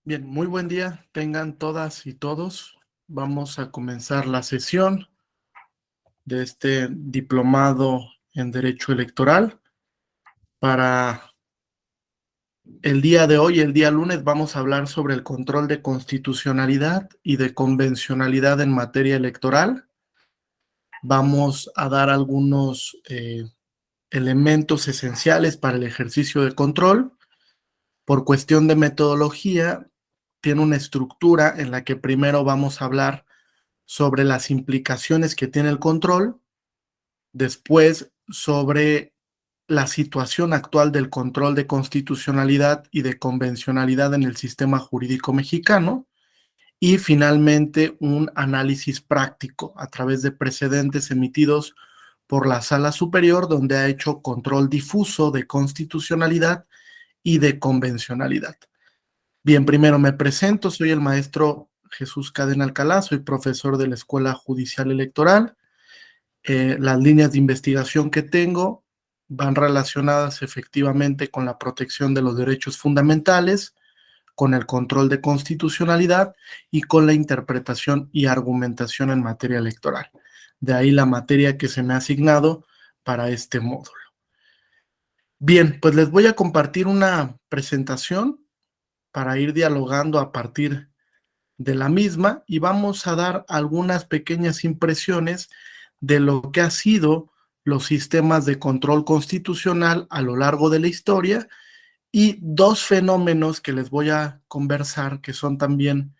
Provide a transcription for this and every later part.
Bien, muy buen día, tengan todas y todos. Vamos a comenzar la sesión de este diplomado en Derecho Electoral. Para el día de hoy, el día lunes, vamos a hablar sobre el control de constitucionalidad y de convencionalidad en materia electoral. Vamos a dar algunos elementos esenciales para el ejercicio de control. Por cuestión de metodología, tiene una estructura en la que primero vamos a hablar sobre las implicaciones que tiene el control, después sobre la situación actual del control de constitucionalidad y de convencionalidad en el sistema jurídico mexicano, y finalmente un análisis práctico a través de precedentes emitidos por la Sala Superior, donde ha hecho control difuso de constitucionalidad y de convencionalidad. Bien, primero me presento, soy el maestro Jesús Cadena Alcalá, soy profesor de la Escuela Judicial Electoral. Las líneas de investigación que tengo van relacionadas efectivamente con la protección de los derechos fundamentales, con el control de constitucionalidad y con la interpretación y argumentación en materia electoral. De ahí la materia que se me ha asignado para este módulo. Bien, pues les voy a compartir una presentación para ir dialogando a partir de la misma y vamos a dar algunas pequeñas impresiones de lo que ha sido los sistemas de control constitucional a lo largo de la historia y dos fenómenos que les voy a conversar que son también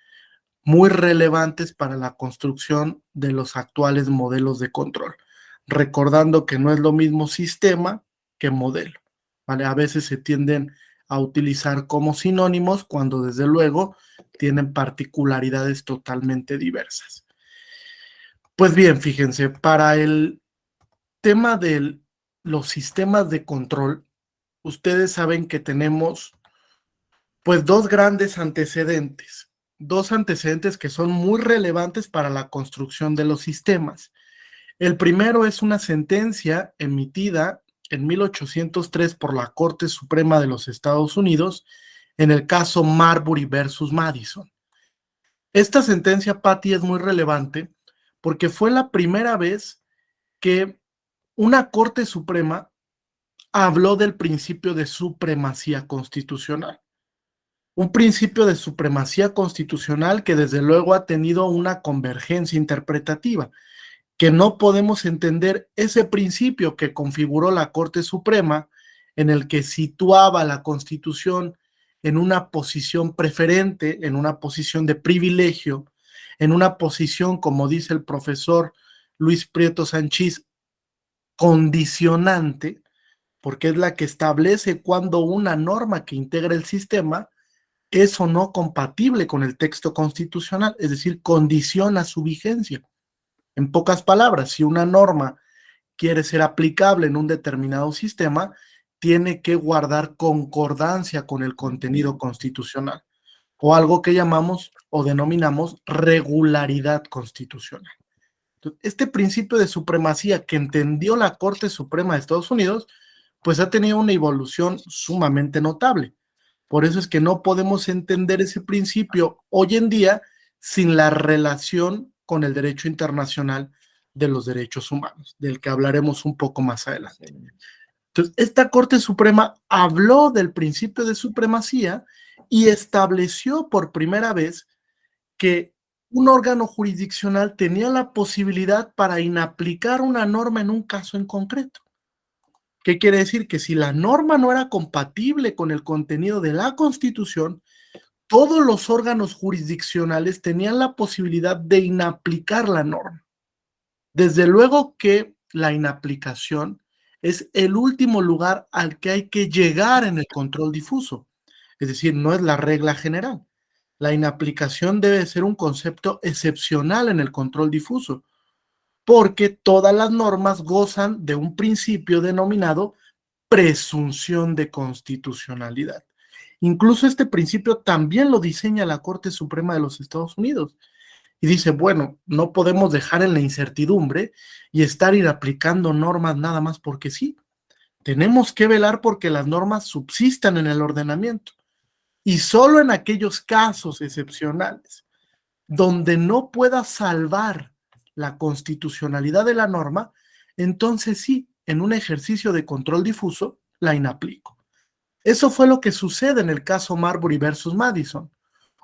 muy relevantes para la construcción de los actuales modelos de control, recordando que no es lo mismo sistema que modelo, ¿vale? A veces se tienden a utilizar como sinónimos cuando desde luego tienen particularidades totalmente diversas. Pues bien, fíjense, para el tema de los sistemas de control, ustedes saben que tenemos pues dos antecedentes que son muy relevantes para la construcción de los sistemas. El primero es una sentencia emitida en 1803 por la Corte Suprema de los Estados Unidos en el caso Marbury versus Madison. Esta sentencia, Patty, es muy relevante porque fue la primera vez que una Corte Suprema habló del principio de supremacía constitucional. Un principio de supremacía constitucional que desde luego ha tenido una convergencia interpretativa, que no podemos entender ese principio que configuró la Corte Suprema, en el que situaba la Constitución en una posición preferente, en una posición de privilegio, en una posición, como dice el profesor Luis Prieto Sanchís, condicionante, porque es la que establece cuando una norma que integra el sistema es o no compatible con el texto constitucional, es decir, condiciona su vigencia. En pocas palabras, si una norma quiere ser aplicable en un determinado sistema, tiene que guardar concordancia con el contenido constitucional, o algo que llamamos o denominamos regularidad constitucional. Entonces, este principio de supremacía que entendió la Corte Suprema de Estados Unidos, pues ha tenido una evolución sumamente notable. Por eso es que no podemos entender ese principio hoy en día sin la relación con el derecho internacional de los derechos humanos, del que hablaremos un poco más adelante. Entonces, esta Corte Suprema habló del principio de supremacía y estableció por primera vez que un órgano jurisdiccional tenía la posibilidad para inaplicar una norma en un caso en concreto. ¿Qué quiere decir? Que si la norma no era compatible con el contenido de la Constitución, todos los órganos jurisdiccionales tenían la posibilidad de inaplicar la norma. Desde luego que la inaplicación es el último lugar al que hay que llegar en el control difuso. Es decir, no es la regla general. La inaplicación debe ser un concepto excepcional en el control difuso, porque todas las normas gozan de un principio denominado presunción de constitucionalidad. Incluso este principio también lo diseña la Corte Suprema de los Estados Unidos. Y dice, bueno, no podemos dejar en la incertidumbre y estar ir aplicando normas nada más porque sí. Tenemos que velar porque las normas subsistan en el ordenamiento. Y solo en aquellos casos excepcionales donde no pueda salvar la constitucionalidad de la norma, entonces sí, en un ejercicio de control difuso, la inaplico. Eso fue lo que sucede en el caso Marbury versus Madison,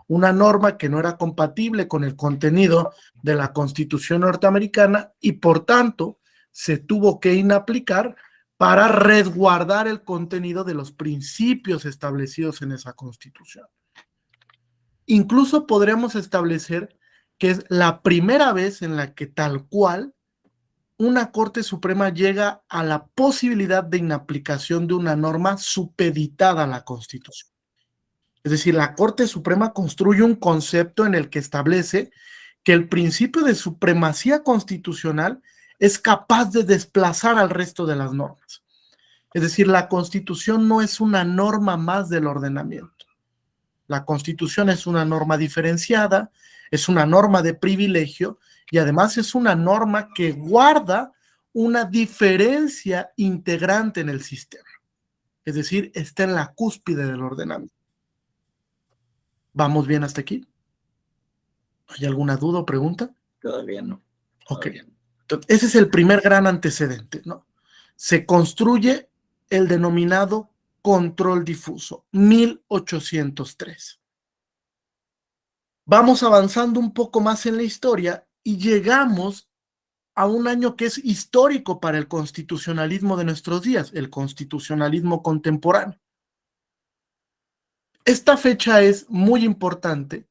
una norma que no era compatible con el contenido de la Constitución norteamericana y por tanto se tuvo que inaplicar para resguardar el contenido de los principios establecidos en esa Constitución. Incluso podremos establecer que es la primera vez en la que tal cual una Corte Suprema llega a la posibilidad de inaplicación de una norma supeditada a la Constitución. Es decir, la Corte Suprema construye un concepto en el que establece que el principio de supremacía constitucional es capaz de desplazar al resto de las normas. Es decir, la Constitución no es una norma más del ordenamiento. La Constitución es una norma diferenciada, es una norma de privilegio y además es una norma que guarda una diferencia integrante en el sistema. Es decir, está en la cúspide del ordenamiento. ¿Vamos bien hasta aquí? ¿Hay alguna duda o pregunta? Todavía no. Ok. Entonces, ese es el primer gran antecedente, ¿no? Se construye el denominado control difuso, 1803. Vamos avanzando un poco más en la historia y llegamos a un año que es histórico para el constitucionalismo de nuestros días, el constitucionalismo contemporáneo. Esta fecha es muy importante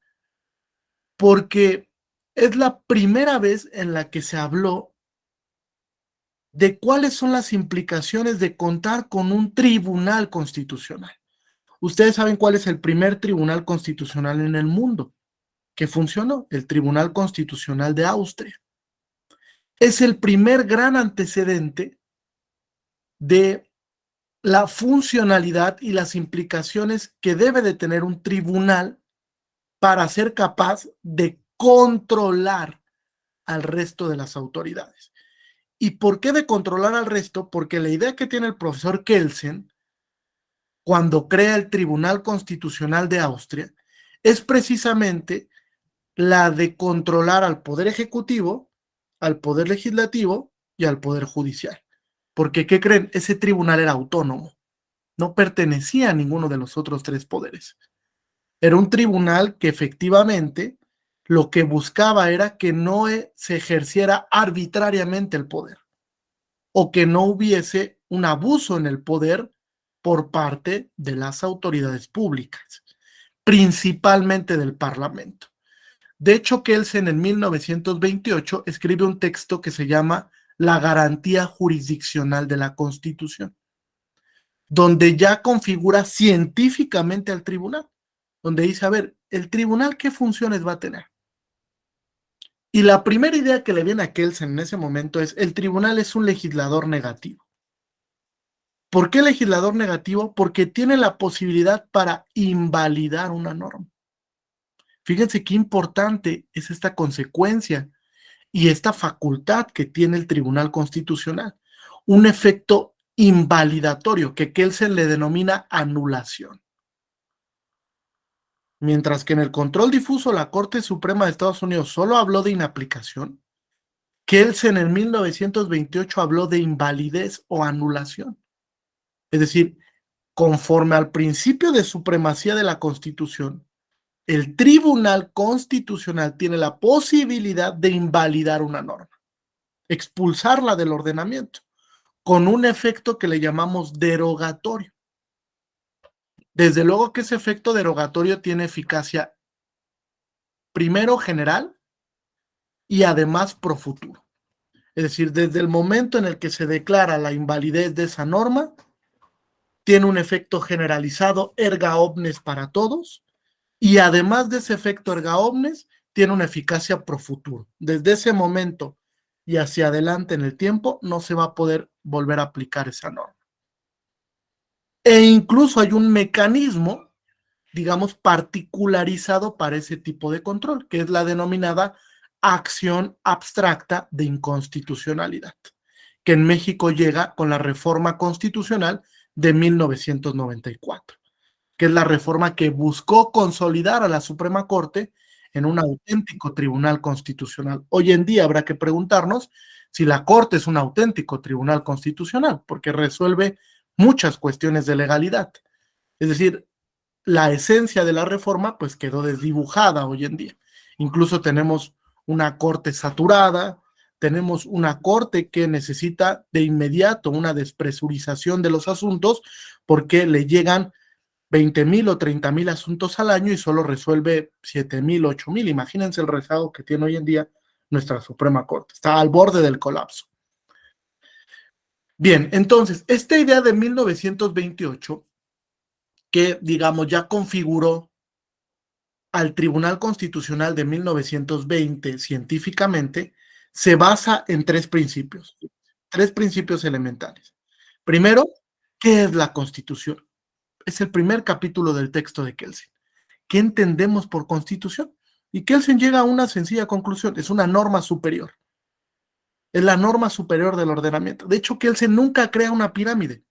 porque es la primera vez en la que se habló de cuáles son las implicaciones de contar con un tribunal constitucional. Ustedes saben cuál es el primer tribunal constitucional en el mundo que funcionó, el Tribunal Constitucional de Austria. Es el primer gran antecedente de la funcionalidad y las implicaciones que debe de tener un tribunal para ser capaz de controlar al resto de las autoridades. ¿Y por qué de controlar al resto? Porque la idea que tiene el profesor Kelsen cuando crea el Tribunal Constitucional de Austria es precisamente la de controlar al Poder Ejecutivo, al Poder Legislativo y al Poder Judicial. Porque, ¿qué creen? Ese tribunal era autónomo, no pertenecía a ninguno de los otros tres poderes. Era un tribunal que efectivamente lo que buscaba era que no se ejerciera arbitrariamente el poder o que no hubiese un abuso en el poder por parte de las autoridades públicas, principalmente del Parlamento. De hecho, Kelsen en 1928 escribe un texto que se llama La garantía jurisdiccional de la Constitución, donde ya configura científicamente al tribunal, donde dice, a ver, ¿el tribunal qué funciones va a tener? Y la primera idea que le viene a Kelsen en ese momento es, el tribunal es un legislador negativo. ¿Por qué legislador negativo? Porque tiene la posibilidad para invalidar una norma. Fíjense qué importante es esta consecuencia y esta facultad que tiene el Tribunal Constitucional. Un efecto invalidatorio que Kelsen le denomina anulación. Mientras que en el control difuso la Corte Suprema de Estados Unidos solo habló de inaplicación, Kelsen en 1928 habló de invalidez o anulación. Es decir, conforme al principio de supremacía de la Constitución, el Tribunal Constitucional tiene la posibilidad de invalidar una norma, expulsarla del ordenamiento, con un efecto que le llamamos derogatorio. Desde luego que ese efecto derogatorio tiene eficacia primero general y además pro futuro. Es decir, desde el momento en el que se declara la invalidez de esa norma, tiene un efecto generalizado erga omnes para todos y además de ese efecto erga omnes, tiene una eficacia pro futuro. Desde ese momento y hacia adelante en el tiempo no se va a poder volver a aplicar esa norma. E incluso hay un mecanismo, digamos, particularizado para ese tipo de control, que es la denominada acción abstracta de inconstitucionalidad, que en México llega con la reforma constitucional de 1994. que es la reforma que buscó consolidar a la Suprema Corte en un auténtico tribunal constitucional. Hoy en día habrá que preguntarnos si la Corte es un auténtico tribunal constitucional, porque resuelve muchas cuestiones de legalidad. Es decir, la esencia de la reforma pues quedó desdibujada hoy en día. Incluso tenemos una corte saturada, tenemos una corte que necesita de inmediato una despresurización de los asuntos porque le llegan 20,000 o 30,000 asuntos al año y solo resuelve 7,000, 8,000. Imagínense el rezago que tiene hoy en día nuestra Suprema Corte. Está al borde del colapso. Bien, entonces, esta idea de 1928, que digamos ya configuró al Tribunal Constitucional de 1920 científicamente, se basa en tres principios elementales. Primero, ¿qué es la Constitución? Es el primer capítulo del texto de Kelsen. ¿Qué entendemos por Constitución? Y Kelsen llega a una sencilla conclusión, es una norma superior. Es la norma superior del ordenamiento. De hecho, Kelsen nunca crea una pirámide.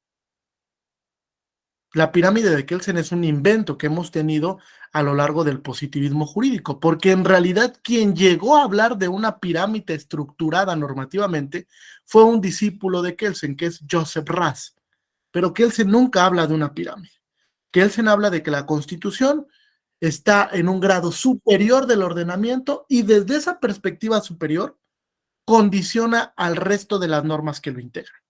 La pirámide de Kelsen es un invento que hemos tenido a lo largo del positivismo jurídico, porque en realidad quien llegó a hablar de una pirámide estructurada normativamente fue un discípulo de Kelsen, que es Joseph Raz. Pero Kelsen nunca habla de una pirámide. Kelsen habla de que la Constitución está en un grado superior del ordenamiento y desde esa perspectiva superior condiciona al resto de las normas que lo integran.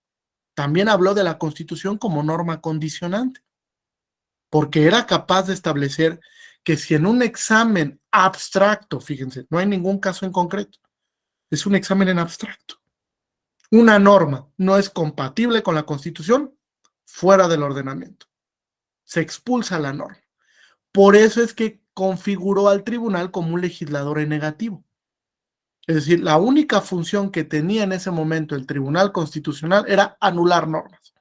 También habló de la Constitución como norma condicionante, porque era capaz de establecer que si en un examen abstracto, fíjense, no hay ningún caso en concreto, es un examen en abstracto, una norma no es compatible con la Constitución, fuera del ordenamiento, se expulsa la norma. Por eso es que configuró al tribunal como un legislador en negativo. Es decir, la única función que tenía en ese momento el Tribunal Constitucional era anular normas,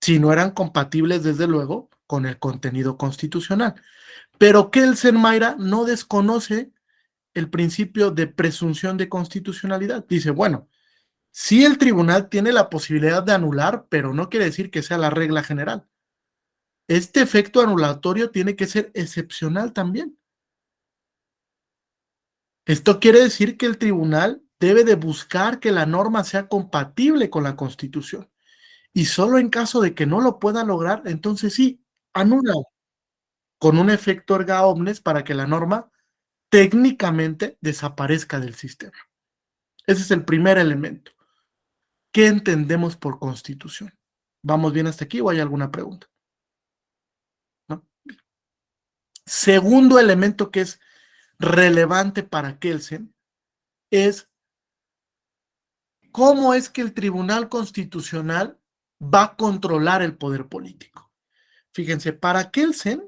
si no eran compatibles, desde luego, con el contenido constitucional. Pero Kelsen, Mayra, no desconoce el principio de presunción de constitucionalidad. Dice, bueno, sí el tribunal tiene la posibilidad de anular, pero no quiere decir que sea la regla general. Este efecto anulatorio tiene que ser excepcional también. Esto quiere decir que el tribunal debe de buscar que la norma sea compatible con la Constitución. Y solo en caso de que no lo pueda lograr, entonces sí, anula con un efecto erga omnes para que la norma técnicamente desaparezca del sistema. Ese es el primer elemento. ¿Qué entendemos por Constitución? ¿Vamos bien hasta aquí o hay alguna pregunta? ¿No? Segundo elemento que es relevante para Kelsen es cómo es que el Tribunal Constitucional va a controlar el poder político. Fíjense, para Kelsen,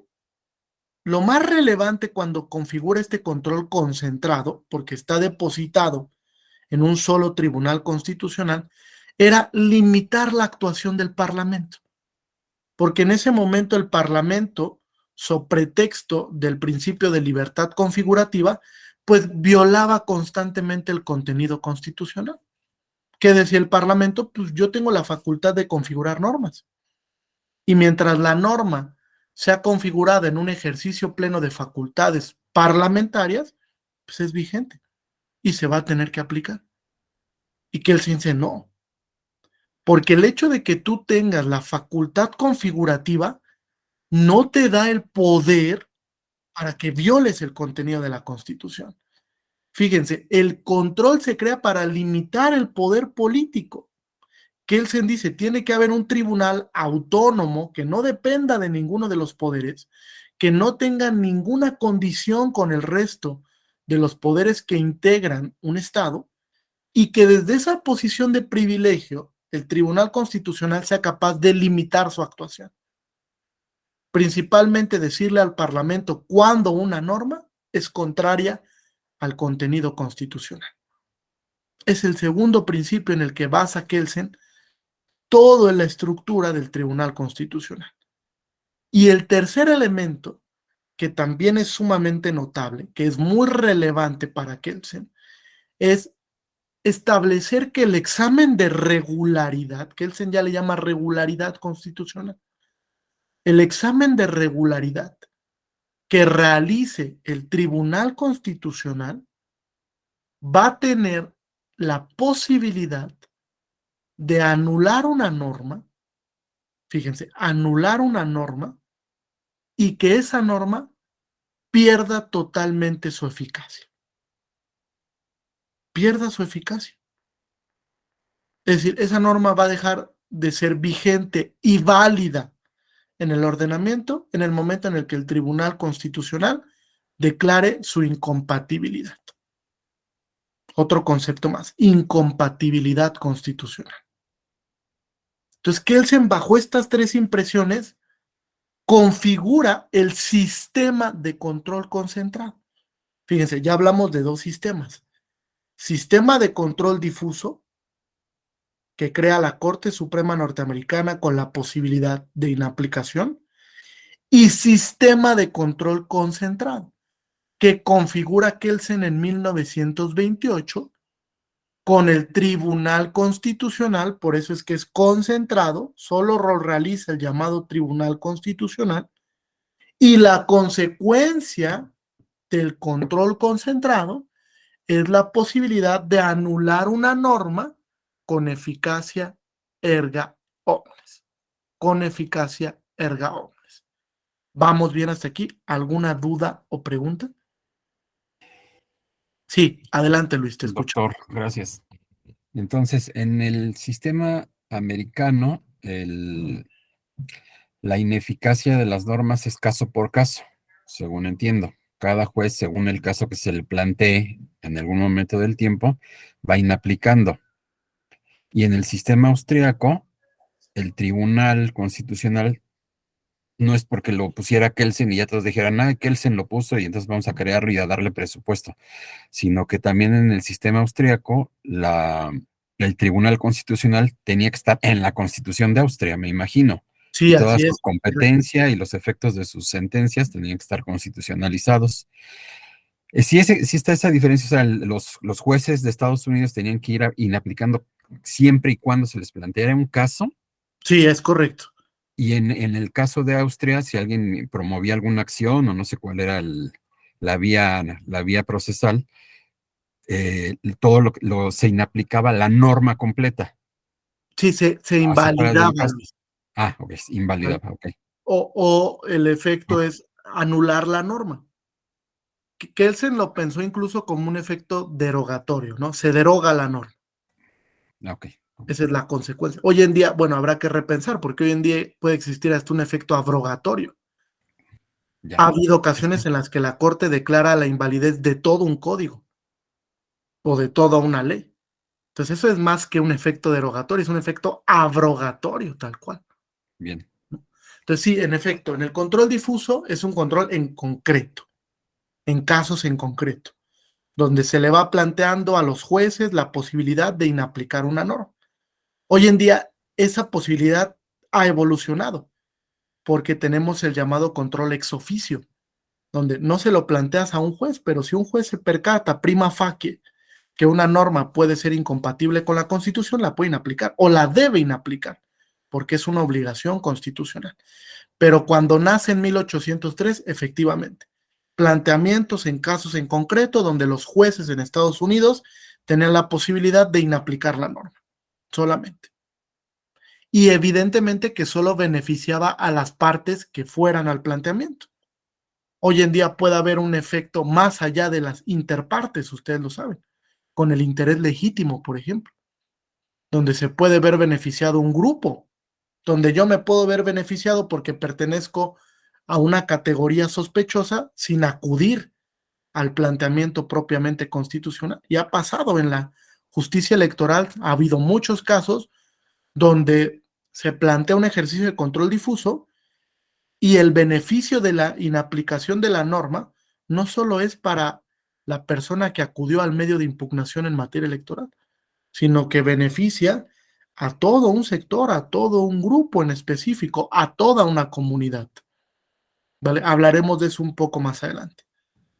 lo más relevante cuando configura este control concentrado, porque está depositado en un solo tribunal constitucional, era limitar la actuación del Parlamento. Porque en ese momento el Parlamento, so pretexto del principio de libertad configurativa, pues violaba constantemente el contenido constitucional. ¿Qué decía el Parlamento? Pues yo tengo la facultad de configurar normas. Y mientras la norma sea configurada en un ejercicio pleno de facultades parlamentarias, pues es vigente y se va a tener que aplicar. Y que el CINCE no. Porque el hecho de que tú tengas la facultad configurativa no te da el poder para que violes el contenido de la Constitución. Fíjense, el control se crea para limitar el poder político. Kelsen dice, tiene que haber un tribunal autónomo que no dependa de ninguno de los poderes, que no tenga ninguna condición con el resto de los poderes que integran un Estado y que desde esa posición de privilegio el Tribunal Constitucional sea capaz de limitar su actuación. Principalmente decirle al Parlamento cuando una norma es contraria al contenido constitucional. Es el segundo principio en el que basa Kelsen todo en la estructura del Tribunal Constitucional. Y el tercer elemento, que también es sumamente notable, que es muy relevante para Kelsen, es establecer que el examen de regularidad, Kelsen ya le llama regularidad constitucional, El examen de regularidad que realice el Tribunal Constitucional va a tener la posibilidad de anular una norma, fíjense, anular una norma y que esa norma pierda totalmente su eficacia. Pierda su eficacia. Es decir, esa norma va a dejar de ser vigente y válida en el ordenamiento en el momento en el que el Tribunal Constitucional declare su incompatibilidad. Otro concepto más, incompatibilidad constitucional. Entonces, Kelsen, bajo estas tres impresiones, configura el sistema de control concentrado. Fíjense, ya hablamos de dos sistemas. Sistema de control difuso, que crea la Corte Suprema Norteamericana con la posibilidad de inaplicación, y sistema de control concentrado, que configura Kelsen en 1928 con el Tribunal Constitucional, por eso es que es concentrado, solo realiza el llamado Tribunal Constitucional, y la consecuencia del control concentrado es la posibilidad de anular una norma con eficacia erga omnes. Con eficacia erga omnes. ¿Vamos bien hasta aquí? ¿Alguna duda o pregunta? Sí, adelante Luis, te escucho. Doctor, gracias. Entonces, en el sistema americano, la ineficacia de las normas es caso por caso, según entiendo. Cada juez, según el caso que se le plantee en algún momento del tiempo, va inaplicando. Y en el sistema austriaco, el Tribunal Constitucional no es porque lo pusiera Kelsen y ya todos dijeran, ah, Kelsen lo puso y entonces vamos a crearlo y a darle presupuesto, sino que también en el sistema austriaco, el Tribunal Constitucional tenía que estar en la Constitución de Austria, me imagino, Sí, y toda así su es. competencia y los efectos de sus sentencias tenían que estar constitucionalizados. Sí está esa diferencia, o sea, los jueces de Estados Unidos tenían que ir inaplicando siempre y cuando se les planteara un caso. Sí, es correcto. Y en el caso de Austria, si alguien promovía alguna acción o no sé cuál era la vía procesal, todo se inaplicaba la norma completa. Sí, se Así fuera del invalidaba, caso. Luis. Ah, ok, ¿Vale? invalidaba, ok. O el efecto Ok, es anular la norma. Kelsen lo pensó incluso como un efecto derogatorio, ¿no? Se deroga la norma. ok, ok, Esa es la consecuencia. Hoy en día, bueno, habrá que repensar, porque hoy en día puede existir hasta un efecto abrogatorio. ya. Ha habido Sí, sí, ocasiones en las que la Corte declara la invalidez de todo un código o de toda una ley. Entonces, eso es más que un efecto derogatorio, es un efecto abrogatorio, tal cual. bien, Entonces, sí, en efecto, en el control difuso es un control en concreto, en casos en concreto, donde se le va planteando a los jueces la posibilidad de inaplicar una norma. Hoy en día, esa posibilidad ha evolucionado, porque tenemos el llamado control ex oficio, donde no se lo planteas a un juez, pero si un juez se percata prima facie que una norma puede ser incompatible con la Constitución, la pueden aplicar o la deben aplicar, porque es una obligación constitucional. Pero cuando nace en 1803, efectivamente, planteamientos en casos en concreto donde los jueces en Estados Unidos tenían la posibilidad de inaplicar la norma, solamente. Y evidentemente que solo beneficiaba a las partes que fueran al planteamiento. Hoy en día puede haber un efecto más allá de las interpartes, ustedes lo saben, con el interés legítimo, por ejemplo, donde se puede ver beneficiado un grupo, donde yo me puedo ver beneficiado porque pertenezco a una categoría sospechosa sin acudir al planteamiento propiamente constitucional. Y ha pasado en la justicia electoral, ha habido muchos casos donde se plantea un ejercicio de control difuso y el beneficio de la inaplicación de la norma no solo es para la persona que acudió al medio de impugnación en materia electoral, sino que beneficia a todo un sector, a todo un grupo en específico, a toda una comunidad. ¿Vale? Hablaremos de eso un poco más adelante,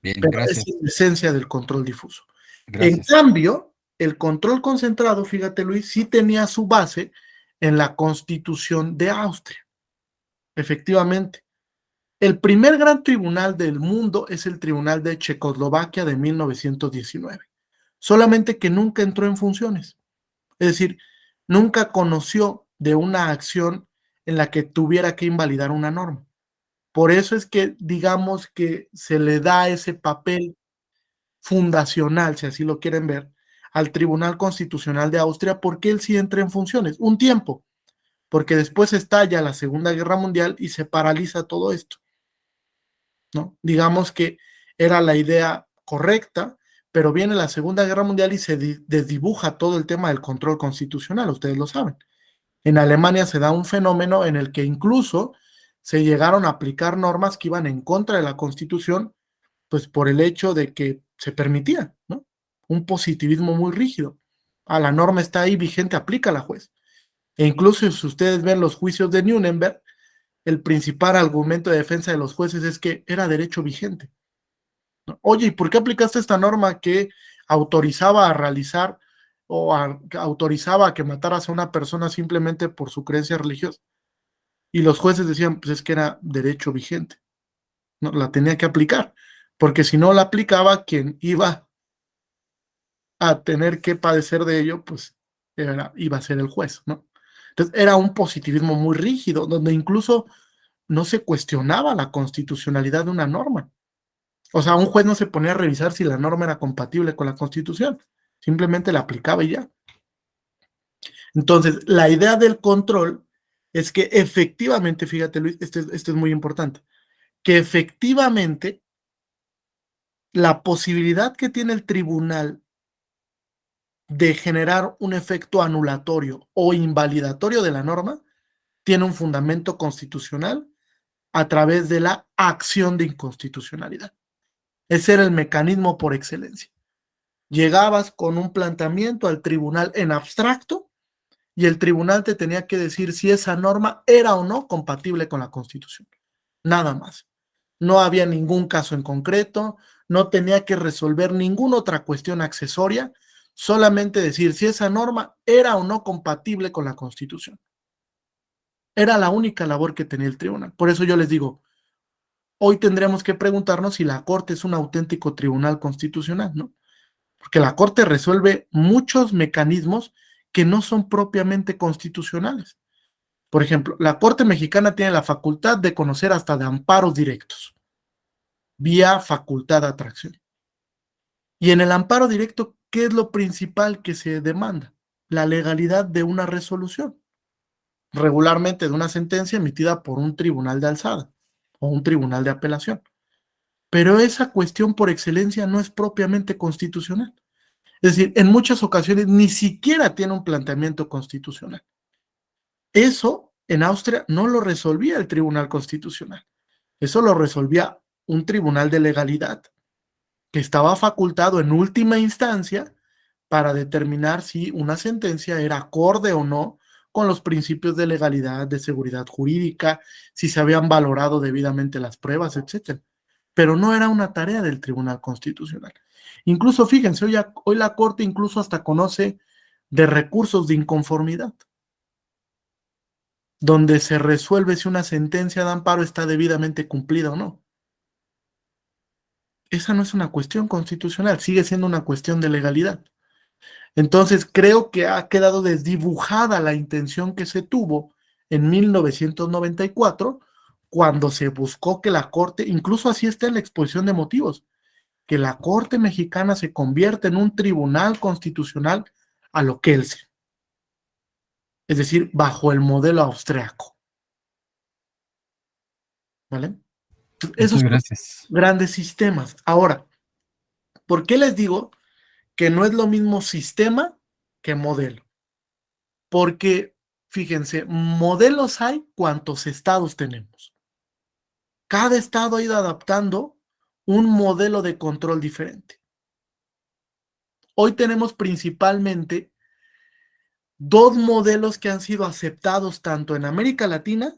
bien, pero es gracias, la esencia del control difuso. En gracias. cambio, el control concentrado, fíjate Luis, sí tenía su base en la Constitución de Austria. efectivamente. El primer gran tribunal del mundo es el Tribunal de Checoslovaquia de 1919, solamente que nunca entró en funciones. Es decir, nunca conoció de una acción en la que tuviera que invalidar una norma. Por eso es que digamos que se le da ese papel fundacional, si así lo quieren ver, al Tribunal Constitucional de Austria, porque él sí entra en funciones, un tiempo, porque después estalla la Segunda Guerra Mundial y se paraliza todo esto, ¿no? Digamos que era la idea correcta, pero viene la Segunda Guerra Mundial y se desdibuja todo el tema del control constitucional, ustedes lo saben. En Alemania se da un fenómeno en el que incluso se llegaron a aplicar normas que iban en contra de la Constitución, pues por el hecho de que se permitía, ¿no? Un positivismo muy rígido. A la norma está ahí vigente, aplica la juez. E incluso si ustedes ven los juicios de Nuremberg, el principal argumento de defensa de los jueces es que era derecho vigente, ¿no? Oye, ¿y por qué aplicaste esta norma que autorizaba a realizar que autorizaba a que mataras a una persona simplemente por su creencia religiosa? Y los jueces decían, pues es que era derecho vigente, ¿no? La tenía que aplicar, porque si no la aplicaba, quien iba a tener que padecer de ello, pues iba a ser el juez, ¿no? Entonces era un positivismo muy rígido, donde incluso no se cuestionaba la constitucionalidad de una norma. O sea, un juez no se ponía a revisar si la norma era compatible con la Constitución, simplemente la aplicaba y ya. Entonces, la idea del control es que efectivamente, fíjate Luis, esto es muy importante, que efectivamente la posibilidad que tiene el tribunal de generar un efecto anulatorio o invalidatorio de la norma tiene un fundamento constitucional a través de la acción de inconstitucionalidad. Ese era el mecanismo por excelencia. Llegabas con un planteamiento al tribunal en abstracto y el tribunal te tenía que decir si esa norma era o no compatible con la Constitución. Nada más. No había ningún caso en concreto, no tenía que resolver ninguna otra cuestión accesoria, solamente decir si esa norma era o no compatible con la Constitución. Era la única labor que tenía el tribunal. Por eso yo les digo, hoy tendríamos que preguntarnos si la Corte es un auténtico tribunal constitucional, ¿no? Porque la Corte resuelve muchos mecanismos que no son propiamente constitucionales. Por ejemplo, la Corte mexicana tiene la facultad de conocer hasta de amparos directos, vía facultad de atracción. Y en el amparo directo, ¿qué es lo principal que se demanda? La legalidad de una resolución, regularmente de una sentencia emitida por un tribunal de alzada o un tribunal de apelación. Pero esa cuestión por excelencia no es propiamente constitucional. Es decir, en muchas ocasiones ni siquiera tiene un planteamiento constitucional. Eso en Austria no lo resolvía el Tribunal Constitucional. Eso lo resolvía un tribunal de legalidad que estaba facultado en última instancia para determinar si una sentencia era acorde o no con los principios de legalidad, de seguridad jurídica, si se habían valorado debidamente las pruebas, etcétera. Pero no era una tarea del Tribunal Constitucional. Incluso, fíjense, hoy la Corte incluso hasta conoce de recursos de inconformidad, donde se resuelve si una sentencia de amparo está debidamente cumplida o no. Esa no es una cuestión constitucional, sigue siendo una cuestión de legalidad. Entonces, creo que ha quedado desdibujada la intención que se tuvo en 1994, cuando se buscó que la Corte, incluso así está en la exposición de motivos, que la Corte mexicana se convierta en un tribunal constitucional a lo que él sea, es decir, bajo el modelo austriaco, ¿vale? Esos Muchas son gracias. grandes sistemas. Ahora, ¿por qué les digo que no es lo mismo sistema que modelo? Porque, fíjense, modelos hay cuantos estados tenemos. Cada estado ha ido adaptando un modelo de control diferente. Hoy tenemos principalmente dos modelos que han sido aceptados tanto en América Latina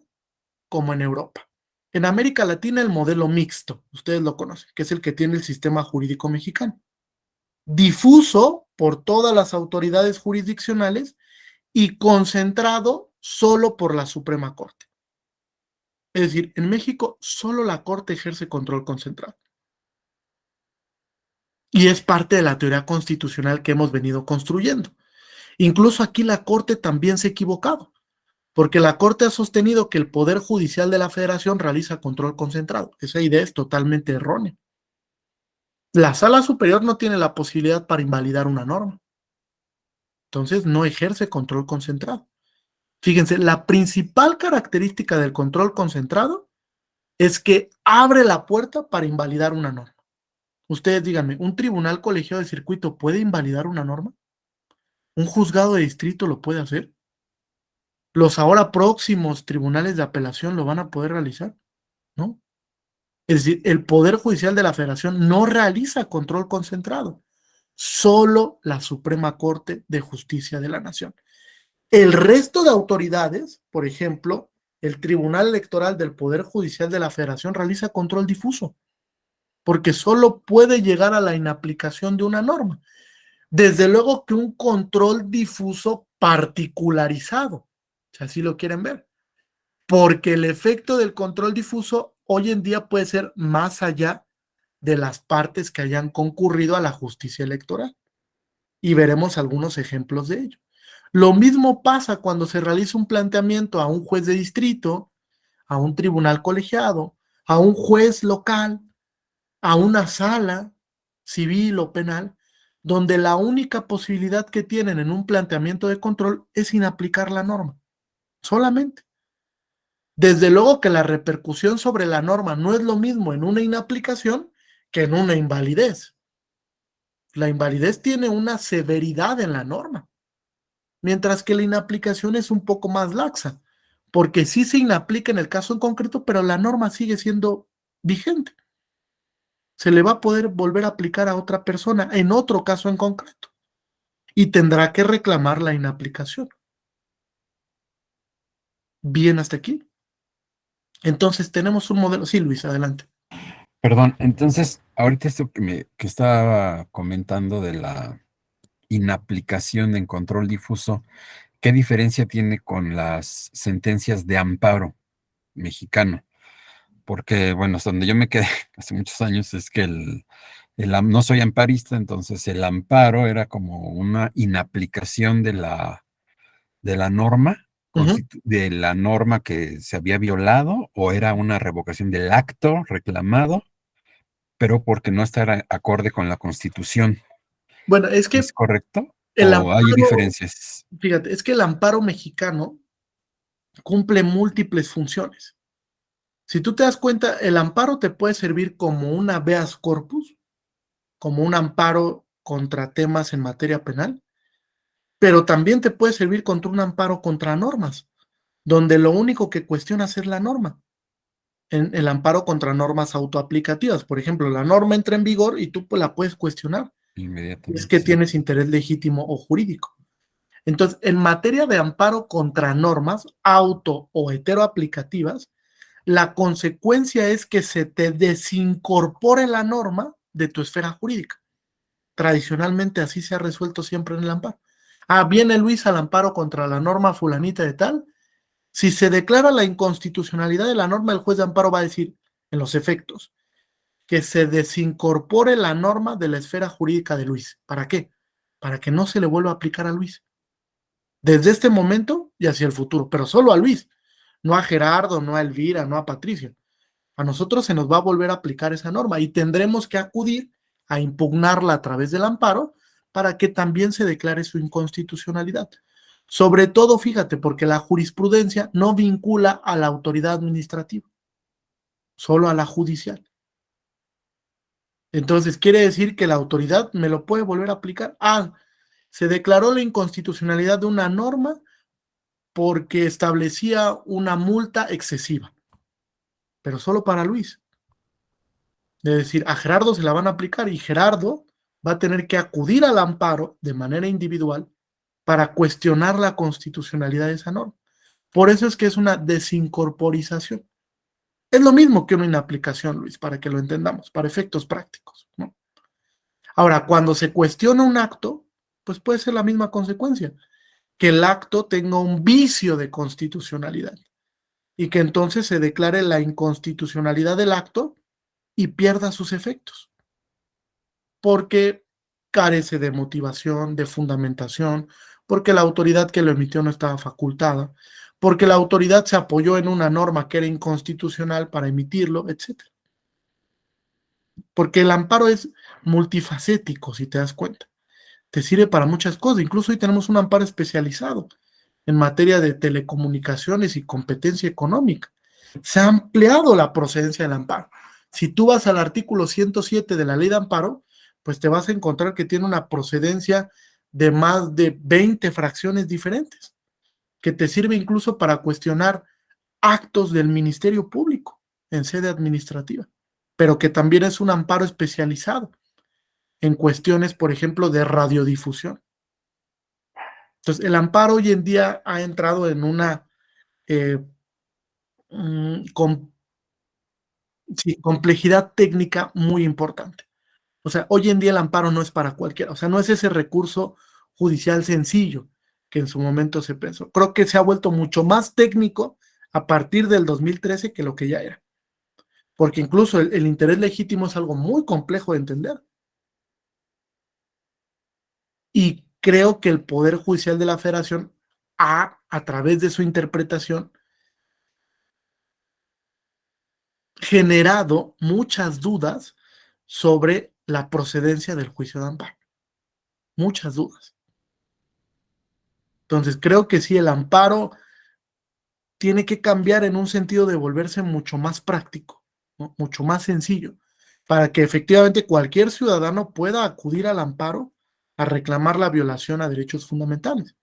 como en Europa. En América Latina el modelo mixto, ustedes lo conocen, que es el que tiene el sistema jurídico mexicano, difuso por todas las autoridades jurisdiccionales y concentrado solo por la Suprema Corte. Es decir, en México solo la Corte ejerce control concentrado. Y es parte de la teoría constitucional que hemos venido construyendo. Incluso aquí la Corte también se ha equivocado, porque la Corte ha sostenido que el Poder Judicial de la Federación realiza control concentrado. Esa idea es totalmente errónea. La Sala Superior no tiene la posibilidad para invalidar una norma. Entonces no ejerce control concentrado. Fíjense, la principal característica del control concentrado es que abre la puerta para invalidar una norma. Ustedes díganme, ¿un tribunal colegiado de circuito puede invalidar una norma? ¿Un juzgado de distrito lo puede hacer? ¿Los ahora próximos tribunales de apelación lo van a poder realizar? ¿No? Es decir, el Poder Judicial de la Federación no realiza control concentrado, solo la Suprema Corte de Justicia de la Nación. El resto de autoridades, por ejemplo, el Tribunal Electoral del Poder Judicial de la Federación realiza control difuso, porque solo puede llegar a la inaplicación de una norma. Desde luego que un control difuso particularizado, si así lo quieren ver, porque el efecto del control difuso hoy en día puede ser más allá de las partes que hayan concurrido a la justicia electoral. Y veremos algunos ejemplos de ello. Lo mismo pasa cuando se realiza un planteamiento a un juez de distrito, a un tribunal colegiado, a un juez local, a una sala civil o penal, donde la única posibilidad que tienen en un planteamiento de control es inaplicar la norma, solamente. Desde luego que la repercusión sobre la norma no es lo mismo en una inaplicación que en una invalidez. La invalidez tiene una severidad en la norma, mientras que la inaplicación es un poco más laxa, porque sí se inaplica en el caso en concreto, pero la norma sigue siendo vigente. Se le va a poder volver a aplicar a otra persona en otro caso en concreto y tendrá que reclamar la inaplicación. Bien hasta aquí. Entonces tenemos un modelo. Sí, Luis, adelante. Perdón, entonces, ahorita esto que estaba comentando de la inaplicación en control difuso, ¿qué diferencia tiene con las sentencias de amparo mexicano? Porque, bueno, hasta donde yo me quedé hace muchos años es que no soy amparista, entonces el amparo era como una inaplicación de la norma, de la norma que se había violado, o era una revocación del acto reclamado, pero porque no está acorde con la Constitución. Bueno, es que ¿Es correcto? el ¿O hay amparo, diferencias? fíjate, es que el amparo mexicano cumple múltiples funciones. Si tú te das cuenta, el amparo te puede servir como una habeas corpus, como un amparo contra temas en materia penal, pero también te puede servir contra un amparo contra normas, donde lo único que cuestionas es la norma. En el amparo contra normas autoaplicativas, por ejemplo, la norma entra en vigor y tú pues, la puedes cuestionar. Es Inmediatamente, que sí. tienes interés legítimo o jurídico. Entonces, en materia de amparo contra normas auto o heteroaplicativas, la consecuencia es que se te desincorpore la norma de tu esfera jurídica. Tradicionalmente así se ha resuelto siempre en el amparo. Ah, viene Luis al amparo contra la norma fulanita de tal. Si se declara la inconstitucionalidad de la norma, el juez de amparo va a decir, en los efectos, que se desincorpore la norma de la esfera jurídica de Luis. ¿Para qué? Para que no se le vuelva a aplicar a Luis. Desde este momento y hacia el futuro, pero solo a Luis, no a Gerardo, no a Elvira, no a Patricio. A nosotros se nos va a volver a aplicar esa norma y tendremos que acudir a impugnarla a través del amparo para que también se declare su inconstitucionalidad. Sobre todo, fíjate, porque la jurisprudencia no vincula a la autoridad administrativa, solo a la judicial. Entonces, quiere decir que la autoridad me lo puede volver a aplicar. Ah, se declaró la inconstitucionalidad de una norma porque establecía una multa excesiva, pero solo para Luis. Es decir, a Gerardo se la van a aplicar y Gerardo va a tener que acudir al amparo de manera individual para cuestionar la constitucionalidad de esa norma. Por eso es que es una desincorporización. Es lo mismo que una inaplicación, Luis, para que lo entendamos, para efectos prácticos, ¿no? Ahora, cuando se cuestiona un acto, pues puede ser la misma consecuencia, que el acto tenga un vicio de constitucionalidad. y que entonces se declare la inconstitucionalidad del acto y pierda sus efectos, porque carece de motivación, de fundamentación, porque la autoridad que lo emitió no estaba facultada, porque la autoridad se apoyó en una norma que era inconstitucional para emitirlo, etcétera. Porque el amparo es multifacético, si te das cuenta. Te sirve para muchas cosas. Incluso hoy tenemos un amparo especializado en materia de telecomunicaciones y competencia económica. Se ha ampliado la procedencia del amparo. Si tú vas al artículo 107 de la ley de amparo, pues te vas a encontrar que tiene una procedencia de más de 20 fracciones diferentes, que te sirve incluso para cuestionar actos del Ministerio Público en sede administrativa, pero que también es un amparo especializado en cuestiones, por ejemplo, de radiodifusión. Entonces, el amparo hoy en día ha entrado en una eh, com sí, complejidad técnica muy importante. O sea, hoy en día el amparo no es para cualquiera, o sea, no es ese recurso judicial sencillo que en su momento se pensó. Creo que se ha vuelto mucho más técnico a partir del 2013 que lo que ya era, porque incluso el interés legítimo es algo muy complejo de entender. Y creo que el Poder Judicial de la Federación a través de su interpretación, generado muchas dudas sobre la procedencia del juicio de amparo. Muchas dudas. Entonces, creo que sí, el amparo tiene que cambiar en un sentido de volverse mucho más práctico, ¿no? Mucho más sencillo, para que efectivamente cualquier ciudadano pueda acudir al amparo a reclamar la violación a derechos fundamentales.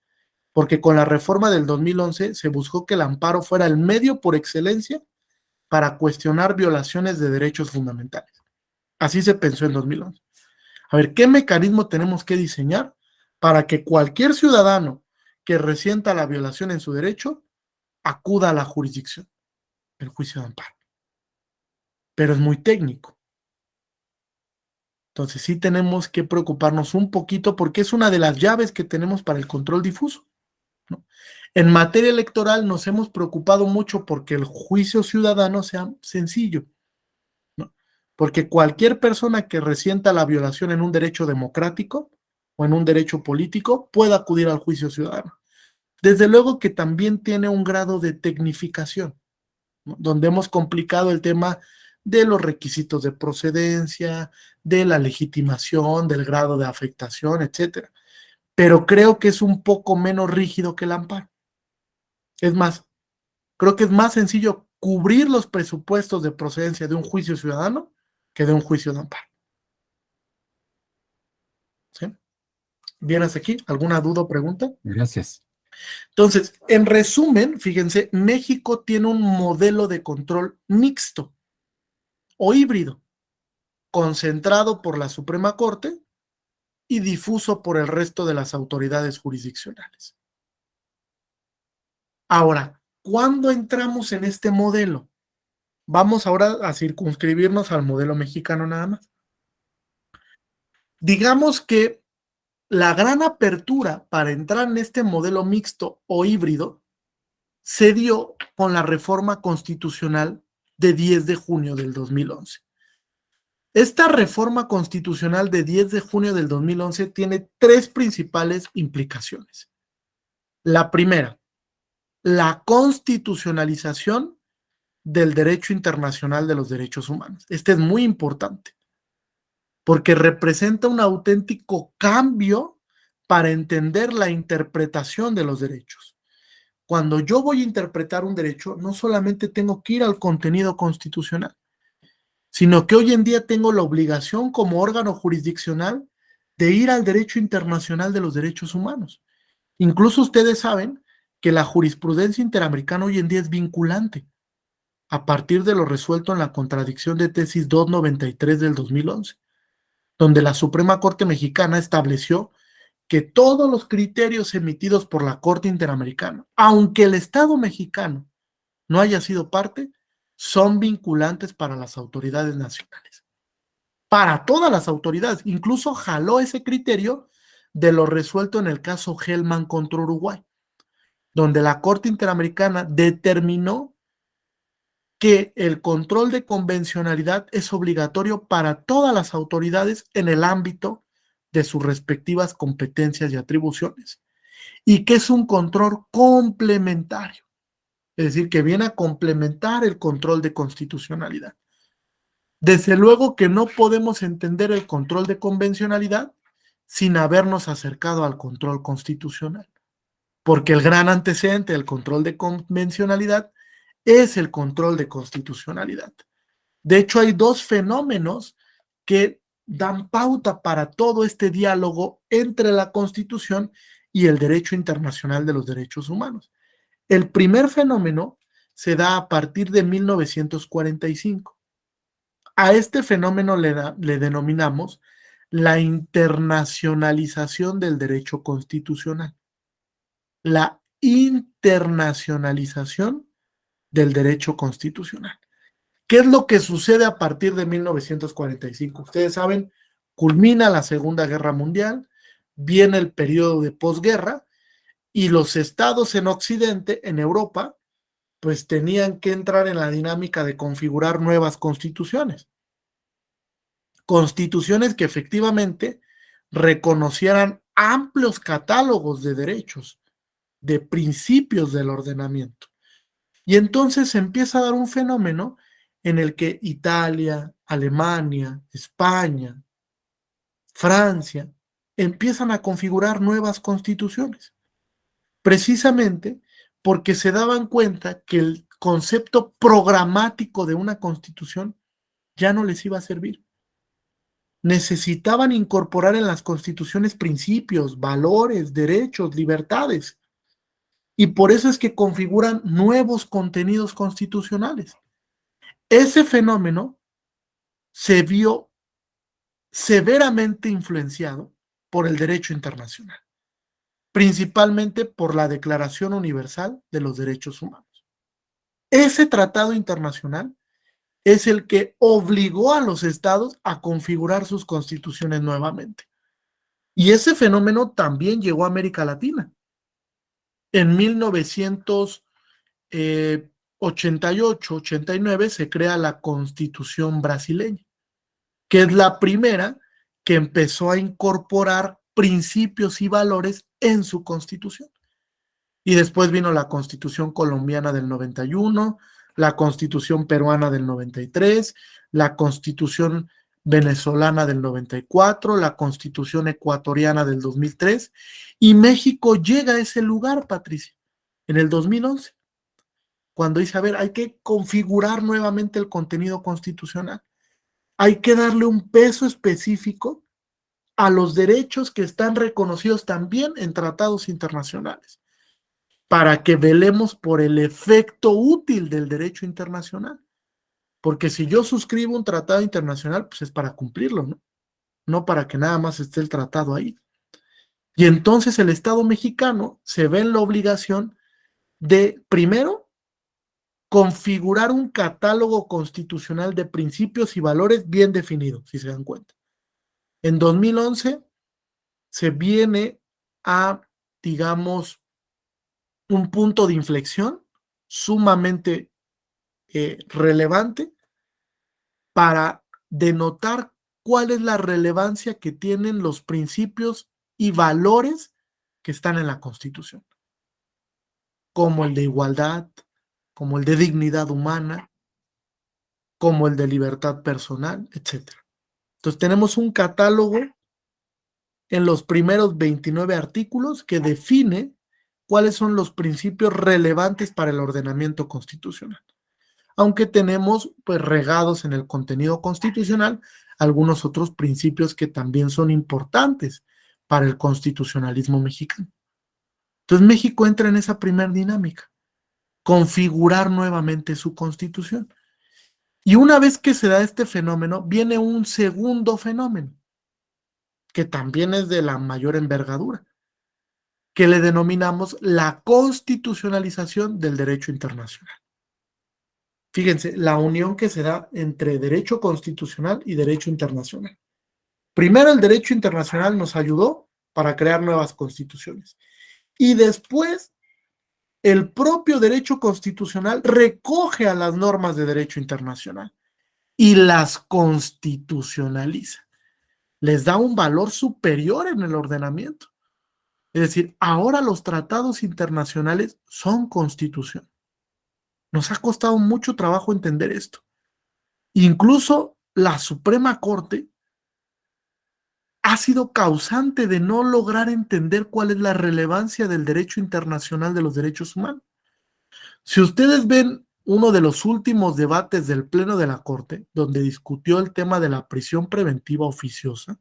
Porque con la reforma del 2011 se buscó que el amparo fuera el medio por excelencia para cuestionar violaciones de derechos fundamentales. Así se pensó en 2011. A ver, ¿qué mecanismo tenemos que diseñar para que cualquier ciudadano que resienta la violación en su derecho acuda a la jurisdicción, el juicio de amparo? Pero es muy técnico. Entonces sí tenemos que preocuparnos un poquito porque es una de las llaves que tenemos para el control difuso, ¿no? En materia electoral nos hemos preocupado mucho porque el juicio ciudadano sea sencillo, ¿no? Porque cualquier persona que resienta la violación en un derecho democrático o en un derecho político puede acudir al juicio ciudadano. Desde luego que también tiene un grado de tecnificación, ¿no? Donde hemos complicado el tema de los requisitos de procedencia, de la legitimación, del grado de afectación, etcétera. Pero creo que es un poco menos rígido que el amparo. Es más, creo que es más sencillo cubrir los presupuestos de procedencia de un juicio ciudadano que de un juicio de amparo. ¿Sí? ¿Bien hasta aquí? ¿Alguna duda o pregunta? Gracias. Entonces, en resumen, fíjense, México tiene un modelo de control mixto o híbrido, concentrado por la Suprema Corte y difuso por el resto de las autoridades jurisdiccionales. Ahora, ¿cuándo entramos en este modelo? Vamos ahora a circunscribirnos al modelo mexicano nada más. Digamos que la gran apertura para entrar en este modelo mixto o híbrido se dio con la reforma constitucional de 10 de junio del 2011. Esta reforma constitucional de 10 de junio del 2011 tiene tres principales implicaciones. La primera, la constitucionalización del derecho internacional de los derechos humanos. Este es muy importante porque representa un auténtico cambio para entender la interpretación de los derechos. Cuando yo voy a interpretar un derecho, no solamente tengo que ir al contenido constitucional, sino que hoy en día tengo la obligación como órgano jurisdiccional de ir al derecho internacional de los derechos humanos. Incluso ustedes saben que la jurisprudencia interamericana hoy en día es vinculante a partir de lo resuelto en la contradicción de tesis 293 del 2011, donde la Suprema Corte Mexicana estableció que todos los criterios emitidos por la Corte Interamericana, aunque el Estado mexicano no haya sido parte, son vinculantes para las autoridades nacionales. Para todas las autoridades. Incluso jaló ese criterio de lo resuelto en el caso Hellman contra Uruguay, donde la Corte Interamericana determinó que el control de convencionalidad es obligatorio para todas las autoridades en el ámbito de sus respectivas competencias y atribuciones, y que es un control complementario, es decir, que viene a complementar el control de constitucionalidad. Desde luego que no podemos entender el control de convencionalidad sin habernos acercado al control constitucional, porque el gran antecedente del control de convencionalidad es el control de constitucionalidad. De hecho, hay dos fenómenos que dan pauta para todo este diálogo entre la Constitución y el derecho internacional de los derechos humanos. El primer fenómeno se da a partir de 1945. A este fenómeno le denominamos la internacionalización del derecho constitucional. La internacionalización del derecho constitucional. ¿Qué es lo que sucede a partir de 1945? Ustedes saben, culmina la Segunda Guerra Mundial, viene el periodo de posguerra y los estados en Occidente, en Europa, pues tenían que entrar en la dinámica de configurar nuevas constituciones. Constituciones que efectivamente reconocieran amplios catálogos de derechos, de principios del ordenamiento. Y entonces se empieza a dar un fenómeno en el que Italia, Alemania, España, Francia, empiezan a configurar nuevas constituciones, precisamente porque se daban cuenta que el concepto programático de una constitución ya no les iba a servir. Necesitaban incorporar en las constituciones principios, valores, derechos, libertades. Y por eso es que configuran nuevos contenidos constitucionales. Ese fenómeno se vio severamente influenciado por el derecho internacional, principalmente por la Declaración Universal de los Derechos Humanos. Ese tratado internacional es el que obligó a los estados a configurar sus constituciones nuevamente. Y ese fenómeno también llegó a América Latina. En 1988-89 se crea la Constitución brasileña, que es la primera que empezó a incorporar principios y valores en su constitución. Y después vino la Constitución colombiana del 91, la Constitución peruana del 93, la Constitución venezolana del 94, la Constitución ecuatoriana del 2003, y México llega a ese lugar, Patricia, en el 2011, cuando dice, a ver, hay que configurar nuevamente el contenido constitucional. Hay que darle un peso específico a los derechos que están reconocidos también en tratados internacionales, para que velemos por el efecto útil del derecho internacional. Porque si yo suscribo un tratado internacional, pues es para cumplirlo, ¿no? No para que nada más esté el tratado ahí. Y entonces el Estado mexicano se ve en la obligación de, primero, configurar un catálogo constitucional de principios y valores bien definidos, si se dan cuenta. En 2011 se viene a, digamos, un punto de inflexión sumamente relevante para denotar cuál es la relevancia que tienen los principios y valores que están en la Constitución, como el de igualdad, como el de dignidad humana, como el de libertad personal, etc. Entonces tenemos un catálogo en los primeros 29 artículos que define cuáles son los principios relevantes para el ordenamiento constitucional. Aunque tenemos, pues, regados en el contenido constitucional algunos otros principios que también son importantes para el constitucionalismo mexicano. Entonces México entra en esa primera dinámica, configurar nuevamente su constitución. Y una vez que se da este fenómeno, viene un segundo fenómeno, que también es de la mayor envergadura, que le denominamos la constitucionalización del derecho internacional. Fíjense, la unión que se da entre derecho constitucional y derecho internacional. Primero, el derecho internacional nos ayudó para crear nuevas constituciones. Y después, el propio derecho constitucional recoge a las normas de derecho internacional y las constitucionaliza. Les da un valor superior en el ordenamiento. Es decir, ahora los tratados internacionales son constitución. Nos ha costado mucho trabajo entender esto. Incluso la Suprema Corte ha sido causante de no lograr entender cuál es la relevancia del derecho internacional de los derechos humanos. Si ustedes ven uno de los últimos debates del Pleno de la Corte, donde discutió el tema de la prisión preventiva oficiosa,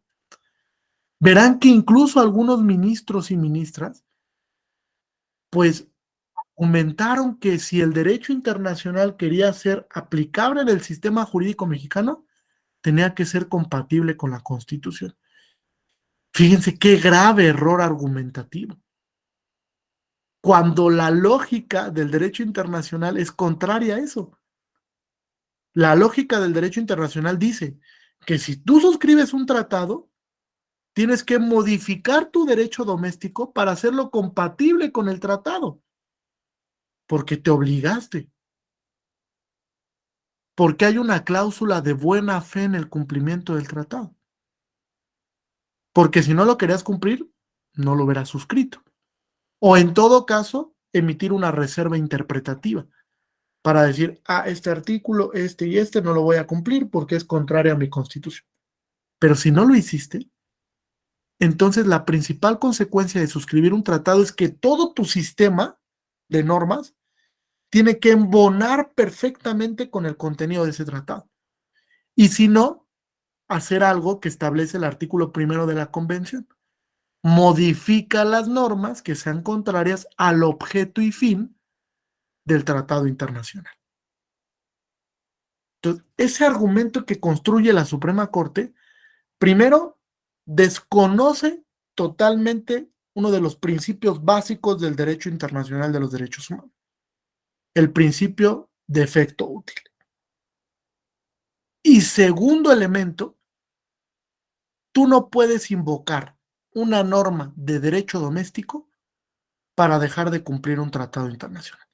verán que incluso algunos ministros y ministras, pues, comentaron que si el derecho internacional quería ser aplicable en el sistema jurídico mexicano, tenía que ser compatible con la Constitución. Fíjense qué grave error argumentativo, cuando la lógica del derecho internacional es contraria a eso. La lógica del derecho internacional dice que si tú suscribes un tratado, tienes que modificar tu derecho doméstico para hacerlo compatible con el tratado, porque te obligaste, porque hay una cláusula de buena fe en el cumplimiento del tratado, porque si no lo querías cumplir, no lo hubieras suscrito, o en todo caso, emitir una reserva interpretativa para decir, este artículo, este y este no lo voy a cumplir porque es contrario a mi constitución. Pero si no lo hiciste, entonces la principal consecuencia de suscribir un tratado es que todo tu sistema de normas tiene que embonar perfectamente con el contenido de ese tratado. Y si no, hacer algo que establece el artículo primero de la Convención. Modifica las normas que sean contrarias al objeto y fin del tratado internacional. Entonces, ese argumento que construye la Suprema Corte, primero, desconoce totalmente uno de los principios básicos del derecho internacional de los derechos humanos, el principio de efecto útil. Y segundo elemento, tú no puedes invocar una norma de derecho doméstico para dejar de cumplir un tratado internacional.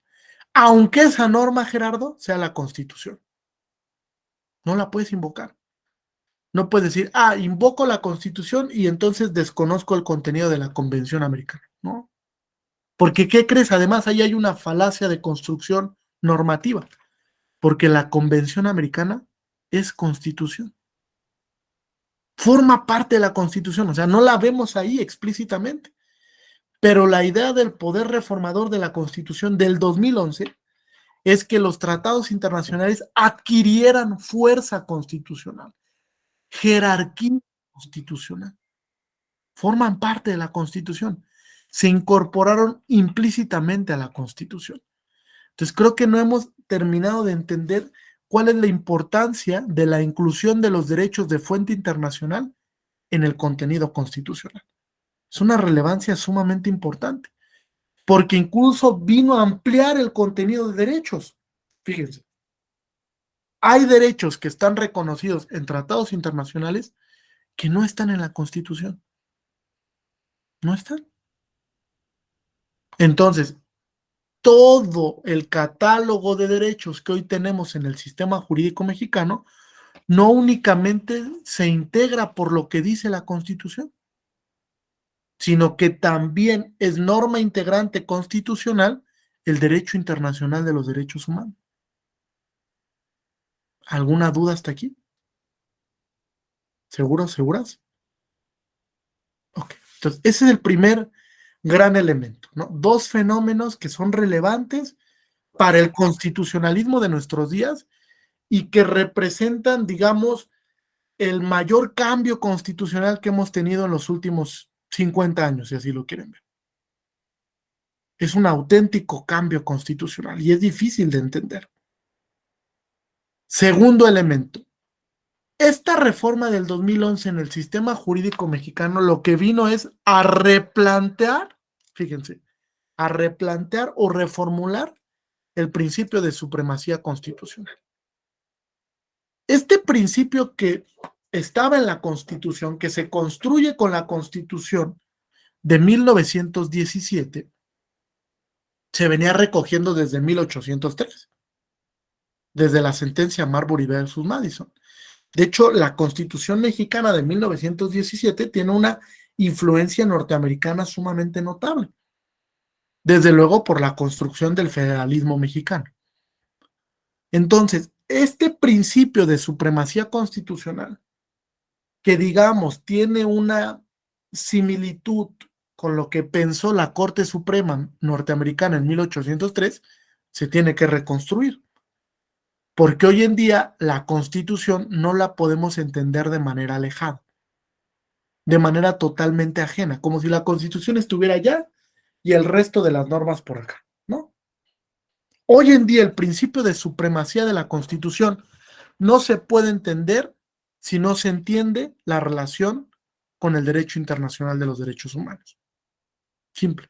Aunque esa norma, Gerardo, sea la Constitución. No la puedes invocar. No puedes decir, invoco la Constitución y entonces desconozco el contenido de la Convención Americana. No. Porque, ¿qué crees? Además, ahí hay una falacia de construcción normativa. Porque la Convención Americana es Constitución. Forma parte de la Constitución. O sea, no la vemos ahí explícitamente. Pero la idea del poder reformador de la Constitución del 2011 es que los tratados internacionales adquirieran fuerza constitucional, jerarquía constitucional. Forman parte de la Constitución. Se incorporaron implícitamente a la Constitución. Entonces, creo que no hemos terminado de entender cuál es la importancia de la inclusión de los derechos de fuente internacional en el contenido constitucional. Es una relevancia sumamente importante, porque incluso vino a ampliar el contenido de derechos. Fíjense, hay derechos que están reconocidos en tratados internacionales que no están en la Constitución. No están. Entonces, todo el catálogo de derechos que hoy tenemos en el sistema jurídico mexicano no únicamente se integra por lo que dice la Constitución, sino que también es norma integrante constitucional el derecho internacional de los derechos humanos. ¿Alguna duda hasta aquí? ¿Seguros, seguras? Ok, entonces ese es el primer gran elemento, ¿no? Dos fenómenos que son relevantes para el constitucionalismo de nuestros días y que representan, digamos, el mayor cambio constitucional que hemos tenido en los últimos 50 años, si así lo quieren ver. Es un auténtico cambio constitucional y es difícil de entender. Segundo elemento, esta reforma del 2011 en el sistema jurídico mexicano lo que vino es a replantear, fíjense, a replantear o reformular el principio de supremacía constitucional. Este principio que estaba en la Constitución, que se construye con la Constitución de 1917, se venía recogiendo desde 1803, desde la sentencia Marbury versus Madison. De hecho, la Constitución mexicana de 1917 tiene una influencia norteamericana sumamente notable, desde luego por la construcción del federalismo mexicano. Entonces, este principio de supremacía constitucional, que digamos tiene una similitud con lo que pensó la Corte Suprema norteamericana en 1803, se tiene que reconstruir. Porque hoy en día la Constitución no la podemos entender de manera alejada, de manera totalmente ajena, como si la Constitución estuviera allá y el resto de las normas por acá, ¿no? Hoy en día el principio de supremacía de la Constitución no se puede entender si no se entiende la relación con el derecho internacional de los derechos humanos. Simple.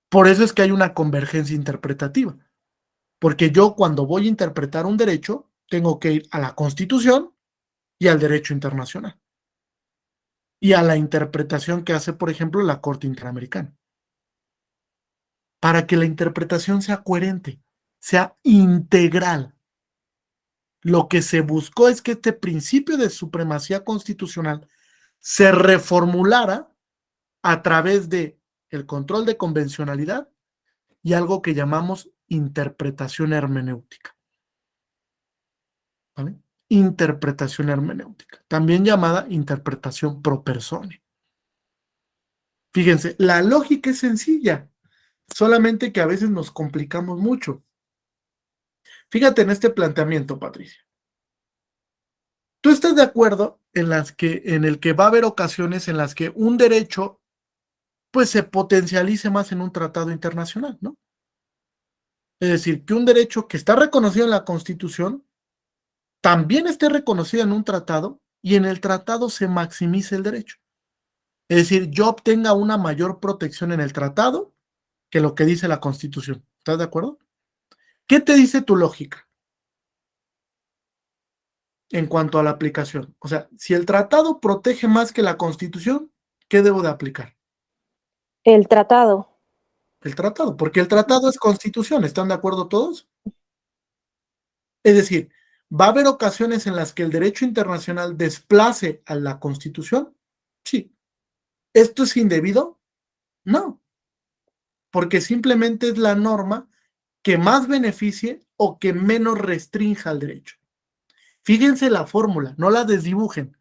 Por eso es que hay una convergencia interpretativa, porque yo cuando voy a interpretar un derecho tengo que ir a la Constitución y al derecho internacional y a la interpretación que hace, por ejemplo, la Corte Interamericana, para que la interpretación sea coherente, sea integral. Lo que se buscó es que este principio de supremacía constitucional se reformulara a través de el control de convencionalidad y algo que llamamos interpretación hermenéutica, ¿vale? Interpretación hermenéutica, también llamada interpretación pro persone. Fíjense, la lógica es sencilla, solamente que a veces nos complicamos mucho. Fíjate en este planteamiento, Patricia. ¿Tú estás de acuerdo en el que va a haber ocasiones en las que un derecho pues se potencialice más en un tratado internacional, ¿no? Es decir, que un derecho que está reconocido en la Constitución también esté reconocido en un tratado y en el tratado se maximice el derecho. Es decir, yo obtenga una mayor protección en el tratado que lo que dice la Constitución. ¿Estás de acuerdo? ¿Qué te dice tu lógica en cuanto a la aplicación? O sea, si el tratado protege más que la Constitución, ¿qué debo de aplicar? El tratado. El tratado, porque el tratado es Constitución. ¿Están de acuerdo todos? Es decir, ¿va a haber ocasiones en las que el derecho internacional desplace a la Constitución? Sí. ¿Esto es indebido? No, porque simplemente es la norma que más beneficie o que menos restrinja el derecho. Fíjense la fórmula, no la desdibujen.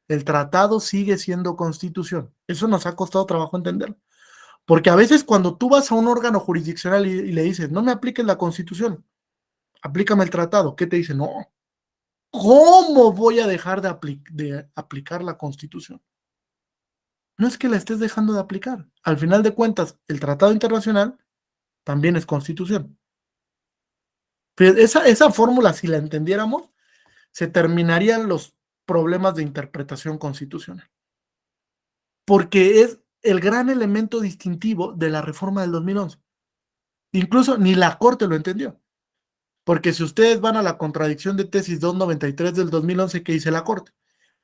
El tratado sigue siendo Constitución. Eso nos ha costado trabajo entenderlo. Porque a veces cuando tú vas a un órgano jurisdiccional y le dices, no me apliques la Constitución, aplícame el tratado, ¿qué te dice? No, ¿cómo voy a dejar de aplicar la Constitución? No es que la estés dejando de aplicar. Al final de cuentas, el tratado internacional también es Constitución. Pero esa fórmula, si la entendiéramos, se terminarían los problemas de interpretación constitucional. Porque es el gran elemento distintivo de la reforma del 2011. Incluso ni la Corte lo entendió. Porque si ustedes van a la contradicción de tesis 293 del 2011, ¿qué dice la Corte?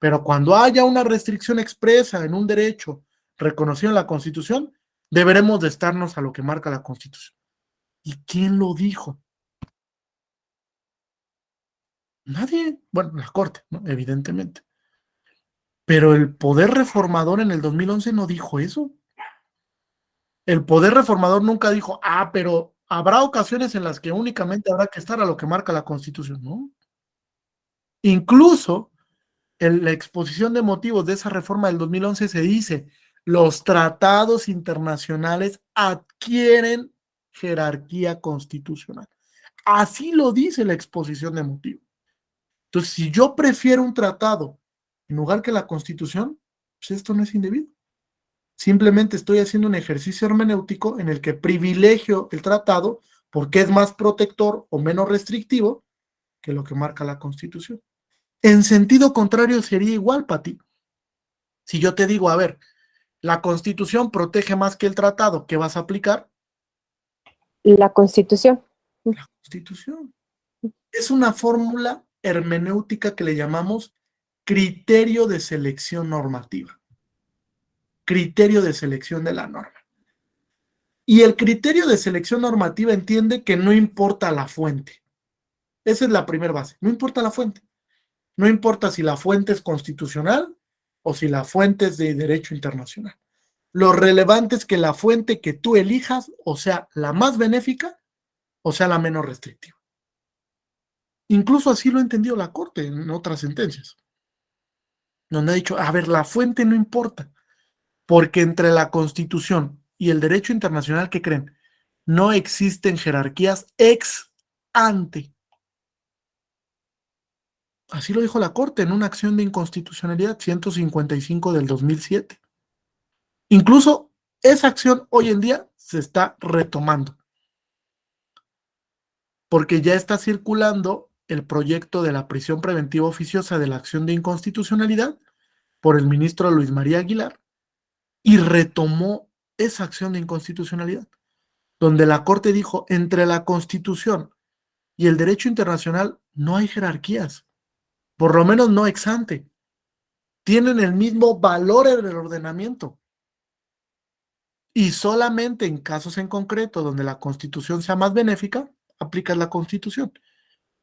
Pero cuando haya una restricción expresa en un derecho reconocido en la Constitución, deberemos de estarnos a lo que marca la Constitución. ¿Y quién lo dijo? Nadie. Bueno, la Corte, ¿no? Evidentemente. Pero el poder reformador en el 2011 no dijo eso. El poder reformador nunca dijo, pero habrá ocasiones en las que únicamente habrá que estar a lo que marca la Constitución, ¿no? Incluso en la exposición de motivos de esa reforma del 2011 se dice, los tratados internacionales adquieren jerarquía constitucional. Así lo dice la exposición de motivos. Entonces, si yo prefiero un tratado en lugar que la Constitución, pues esto no es indebido. Simplemente estoy haciendo un ejercicio hermenéutico en el que privilegio el tratado porque es más protector o menos restrictivo que lo que marca la Constitución. En sentido contrario sería igual, Pati. Si yo te digo, a ver, la Constitución protege más que el tratado, ¿qué vas a aplicar? La Constitución. La Constitución. Es una fórmula hermenéutica que le llamamos criterio de selección normativa. Criterio de selección de la norma. Y el criterio de selección normativa entiende que no importa la fuente. Esa es la primera base. No importa la fuente. No importa si la fuente es constitucional o si la fuente es de derecho internacional. Lo relevante es que la fuente que tú elijas, o sea, la más benéfica, o sea, la menos restrictiva. Incluso así lo ha entendido la Corte en otras sentencias, donde ha dicho, a ver, la fuente no importa, porque entre la Constitución y el derecho internacional, ¿qué creen? No existen jerarquías ex ante. Así lo dijo la Corte en una acción de inconstitucionalidad 155 del 2007. Incluso esa acción hoy en día se está retomando, porque ya está circulando el proyecto de la prisión preventiva oficiosa de la acción de inconstitucionalidad por el ministro Luis María Aguilar y retomó esa acción de inconstitucionalidad, donde la Corte dijo, entre la Constitución y el derecho internacional no hay jerarquías, por lo menos no ex ante, tienen el mismo valor en el ordenamiento. Y solamente en casos en concreto donde la Constitución sea más benéfica, aplicas la Constitución.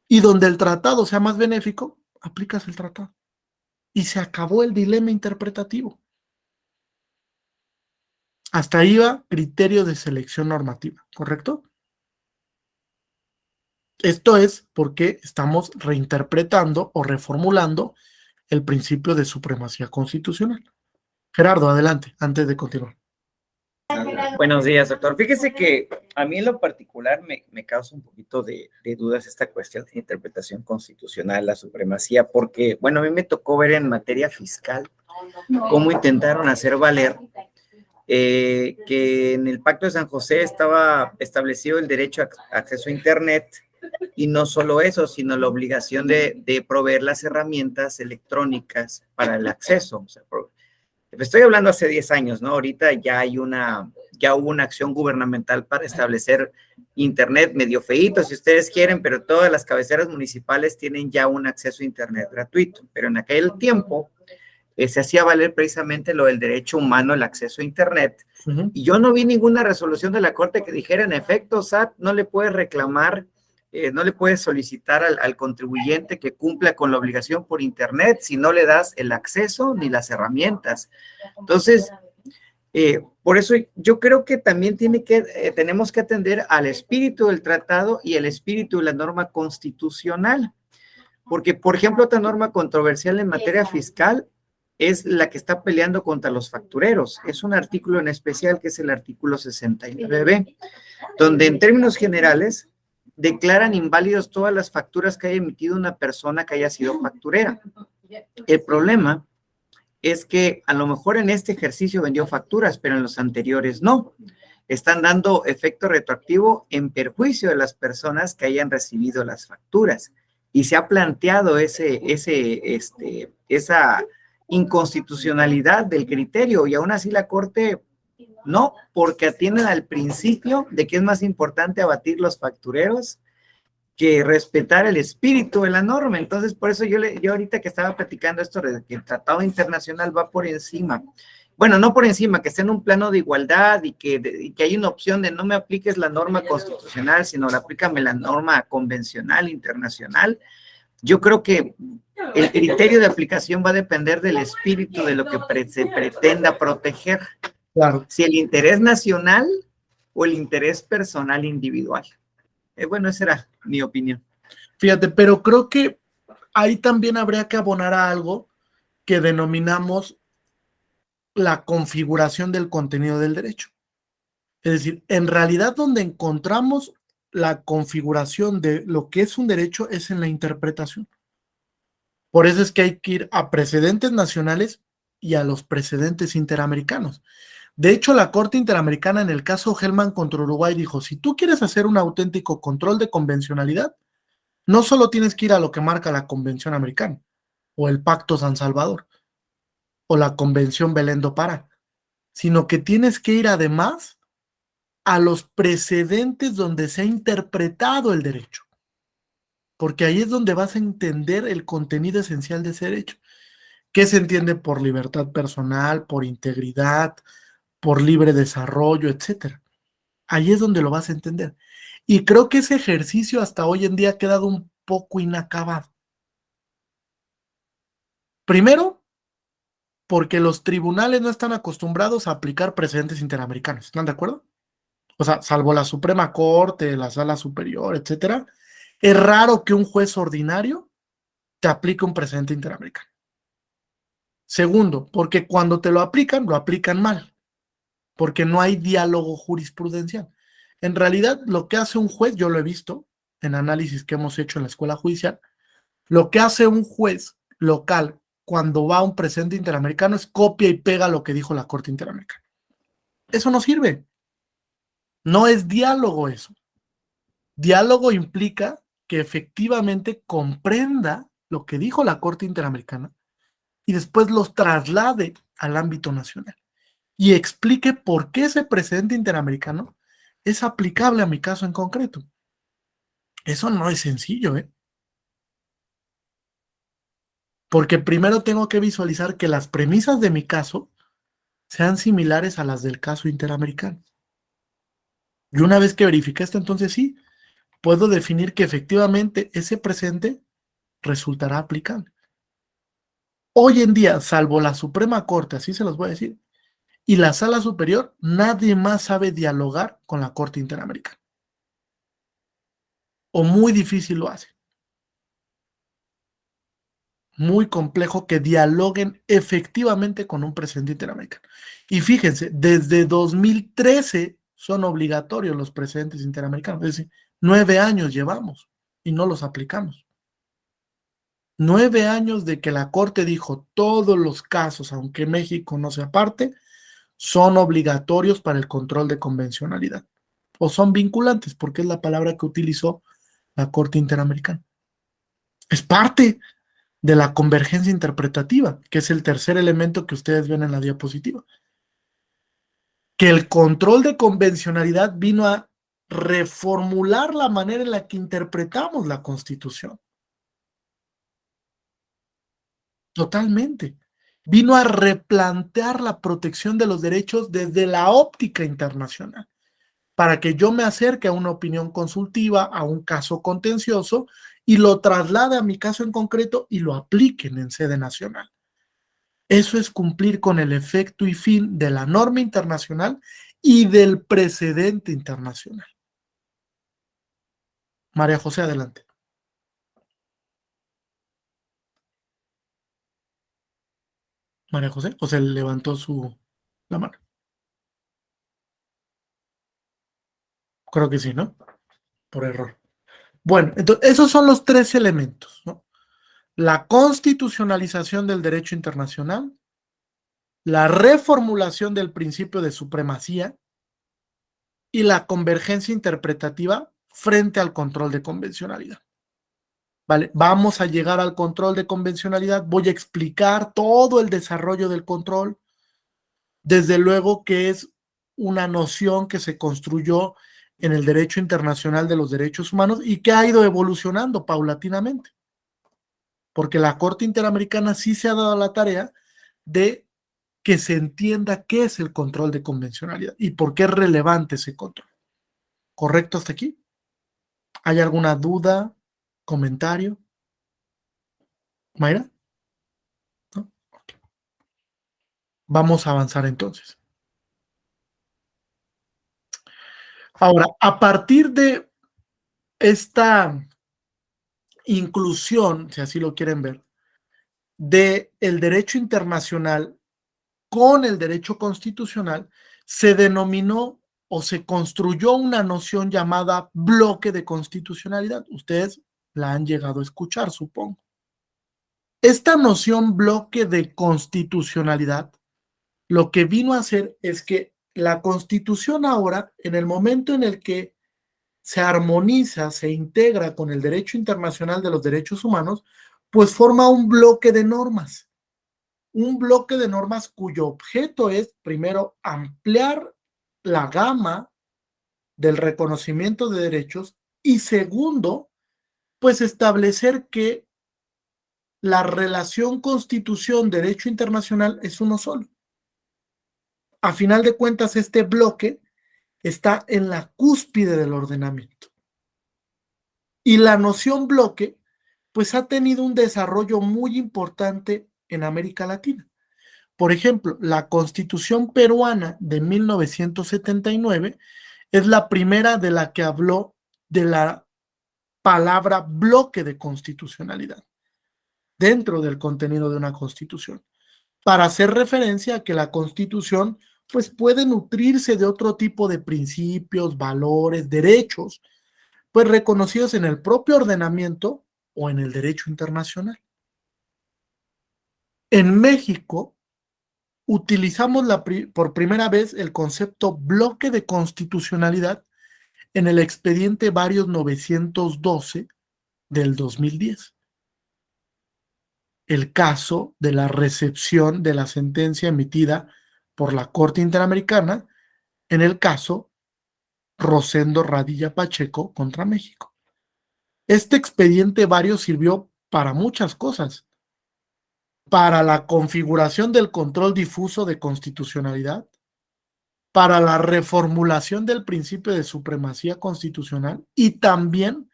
Y donde el tratado sea más benéfico, aplicas el tratado. Y se acabó el dilema interpretativo. Hasta ahí va criterio de selección normativa, ¿correcto? Esto es porque estamos reinterpretando o reformulando el principio de supremacía constitucional. Gerardo, adelante, antes de continuar. Buenos días, doctor. Fíjese que a mí en lo particular me causa un poquito de dudas esta cuestión de interpretación constitucional, la supremacía, porque, bueno, a mí me tocó ver en materia fiscal cómo intentaron hacer valer que en el Pacto de San José estaba establecido el derecho a acceso a Internet y no solo eso, sino la obligación de proveer las herramientas electrónicas para el acceso. O sea, estoy hablando hace 10 años, ¿no? Ahorita ya hubo una acción gubernamental para establecer Internet medio feíto, si ustedes quieren, pero todas las cabeceras municipales tienen ya un acceso a Internet gratuito. Pero en aquel tiempo se hacía valer precisamente lo del derecho humano, el acceso a Internet. Y yo no vi ninguna resolución de la Corte que dijera, en efecto, SAT no le puede reclamar, no le puedes solicitar al contribuyente que cumpla con la obligación por Internet si no le das el acceso ni las herramientas. Entonces, por eso yo creo que también tenemos que atender al espíritu del tratado y el espíritu de la norma constitucional. Porque, por ejemplo, otra norma controversial en materia fiscal es la que está peleando contra los factureros. Es un artículo en especial que es el artículo 69b, donde en términos generales declaran inválidos todas las facturas que haya emitido una persona que haya sido facturera. El problema es que a lo mejor en este ejercicio vendió facturas, pero en los anteriores no. Están dando efecto retroactivo en perjuicio de las personas que hayan recibido las facturas. Y se ha planteado esa inconstitucionalidad del criterio, y aún así la Corte no, porque atienden al principio de que es más importante abatir los factureros que respetar el espíritu de la norma. Entonces, por eso yo ahorita que estaba platicando esto de que el tratado internacional va por encima, bueno, no por encima, que esté en un plano de igualdad y que hay una opción de no me apliques la norma constitucional, sino aplícame la norma convencional internacional. Yo creo que el criterio de aplicación va a depender del espíritu de lo que se pretenda proteger. Claro. Si el interés nacional o el interés personal individual. Bueno, esa era mi opinión. Fíjate, pero creo que ahí también habría que abonar a algo que denominamos la configuración del contenido del derecho. Es decir, en realidad donde encontramos la configuración de lo que es un derecho es en la interpretación. Por eso es que hay que ir a precedentes nacionales y a los precedentes interamericanos. De hecho, la Corte Interamericana en el caso Hellman contra Uruguay dijo, si tú quieres hacer un auténtico control de convencionalidad, no solo tienes que ir a lo que marca la Convención Americana, o el Pacto San Salvador, o la Convención Belén do Pará, sino que tienes que ir además a los precedentes donde se ha interpretado el derecho, porque ahí es donde vas a entender el contenido esencial de ese derecho. ¿Qué se entiende por libertad personal, por integridad, por libre desarrollo, etcétera? Ahí es donde lo vas a entender. Y creo que ese ejercicio hasta hoy en día ha quedado un poco inacabado. Primero, porque los tribunales no están acostumbrados a aplicar precedentes interamericanos. ¿Están de acuerdo? O sea, salvo la Suprema Corte, la Sala Superior, etcétera, es raro que un juez ordinario te aplique un precedente interamericano. Segundo, porque cuando te lo aplican mal, porque no hay diálogo jurisprudencial. En realidad, lo que hace un juez, yo lo he visto en análisis que hemos hecho en la escuela judicial, lo que hace un juez local cuando va a un precedente interamericano es copia y pega lo que dijo la Corte Interamericana. Eso no sirve. No es diálogo eso. Diálogo implica que efectivamente comprenda lo que dijo la Corte Interamericana y después los traslade al ámbito nacional y explique por qué ese precedente interamericano es aplicable a mi caso en concreto. Eso no es sencillo, ¿eh? Porque primero tengo que visualizar que las premisas de mi caso sean similares a las del caso interamericano. Y una vez que verifique esto, entonces sí, puedo definir que efectivamente ese precedente resultará aplicable. Hoy en día, salvo la Suprema Corte, así se los voy a decir, y la Sala Superior, nadie más sabe dialogar con la Corte Interamericana. O muy difícil lo hace. Muy complejo que dialoguen efectivamente con un precedente interamericano. Y fíjense, desde 2013 son obligatorios los precedentes interamericanos. Es decir, 9 años llevamos y no los aplicamos. 9 años de que la Corte dijo todos los casos, aunque México no sea parte, son obligatorios para el control de convencionalidad. O son vinculantes, porque es la palabra que utilizó la Corte Interamericana. Es parte de la convergencia interpretativa, que es el tercer elemento que ustedes ven en la diapositiva. Que el control de convencionalidad vino a reformular la manera en la que interpretamos la Constitución. Totalmente. Vino a replantear la protección de los derechos desde la óptica internacional, para que yo me acerque a una opinión consultiva, a un caso contencioso, y lo traslade a mi caso en concreto y lo apliquen en sede nacional. Eso es cumplir con el efecto y fin de la norma internacional y del precedente internacional. María José, adelante. María José, o se levantó la mano. Creo que sí, ¿no? Por error. Bueno, entonces esos son los tres elementos, ¿no? La constitucionalización del derecho internacional, la reformulación del principio de supremacía y la convergencia interpretativa frente al control de convencionalidad. Vale, vamos a llegar al control de convencionalidad. Voy a explicar todo el desarrollo del control. Desde luego que es una noción que se construyó en el derecho internacional de los derechos humanos y que ha ido evolucionando paulatinamente. Porque la Corte Interamericana sí se ha dado la tarea de que se entienda qué es el control de convencionalidad y por qué es relevante ese control. ¿Correcto hasta aquí? ¿Hay alguna duda, comentario? ¿Mayra? ¿No? Okay. Vamos a avanzar entonces. Ahora, a partir de esta inclusión, si así lo quieren ver, de el derecho internacional con el derecho constitucional, se denominó o se construyó una noción llamada bloque de constitucionalidad. Ustedes la han llegado a escuchar, supongo. Esta noción bloque de constitucionalidad lo que vino a hacer es que la Constitución ahora, en el momento en el que se armoniza, se integra con el derecho internacional de los derechos humanos, pues forma un bloque de normas. Un bloque de normas cuyo objeto es, primero, ampliar la gama del reconocimiento de derechos y segundo, pues establecer que la relación Constitución-Derecho Internacional es uno solo. A final de cuentas, este bloque está en la cúspide del ordenamiento. Y la noción bloque, pues ha tenido un desarrollo muy importante en América Latina. Por ejemplo, la Constitución peruana de 1979 es la primera de la que habló de la palabra bloque de constitucionalidad dentro del contenido de una constitución, para hacer referencia a que la constitución pues puede nutrirse de otro tipo de principios, valores, derechos, pues reconocidos en el propio ordenamiento o en el derecho internacional. En México utilizamos por primera vez el concepto bloque de constitucionalidad en el expediente Varios 912 del 2010. El caso de la recepción de la sentencia emitida por la Corte Interamericana en el caso Rosendo Radilla Pacheco contra México. Este expediente Varios sirvió para muchas cosas. Para la configuración del control difuso de constitucionalidad, para la reformulación del principio de supremacía constitucional y también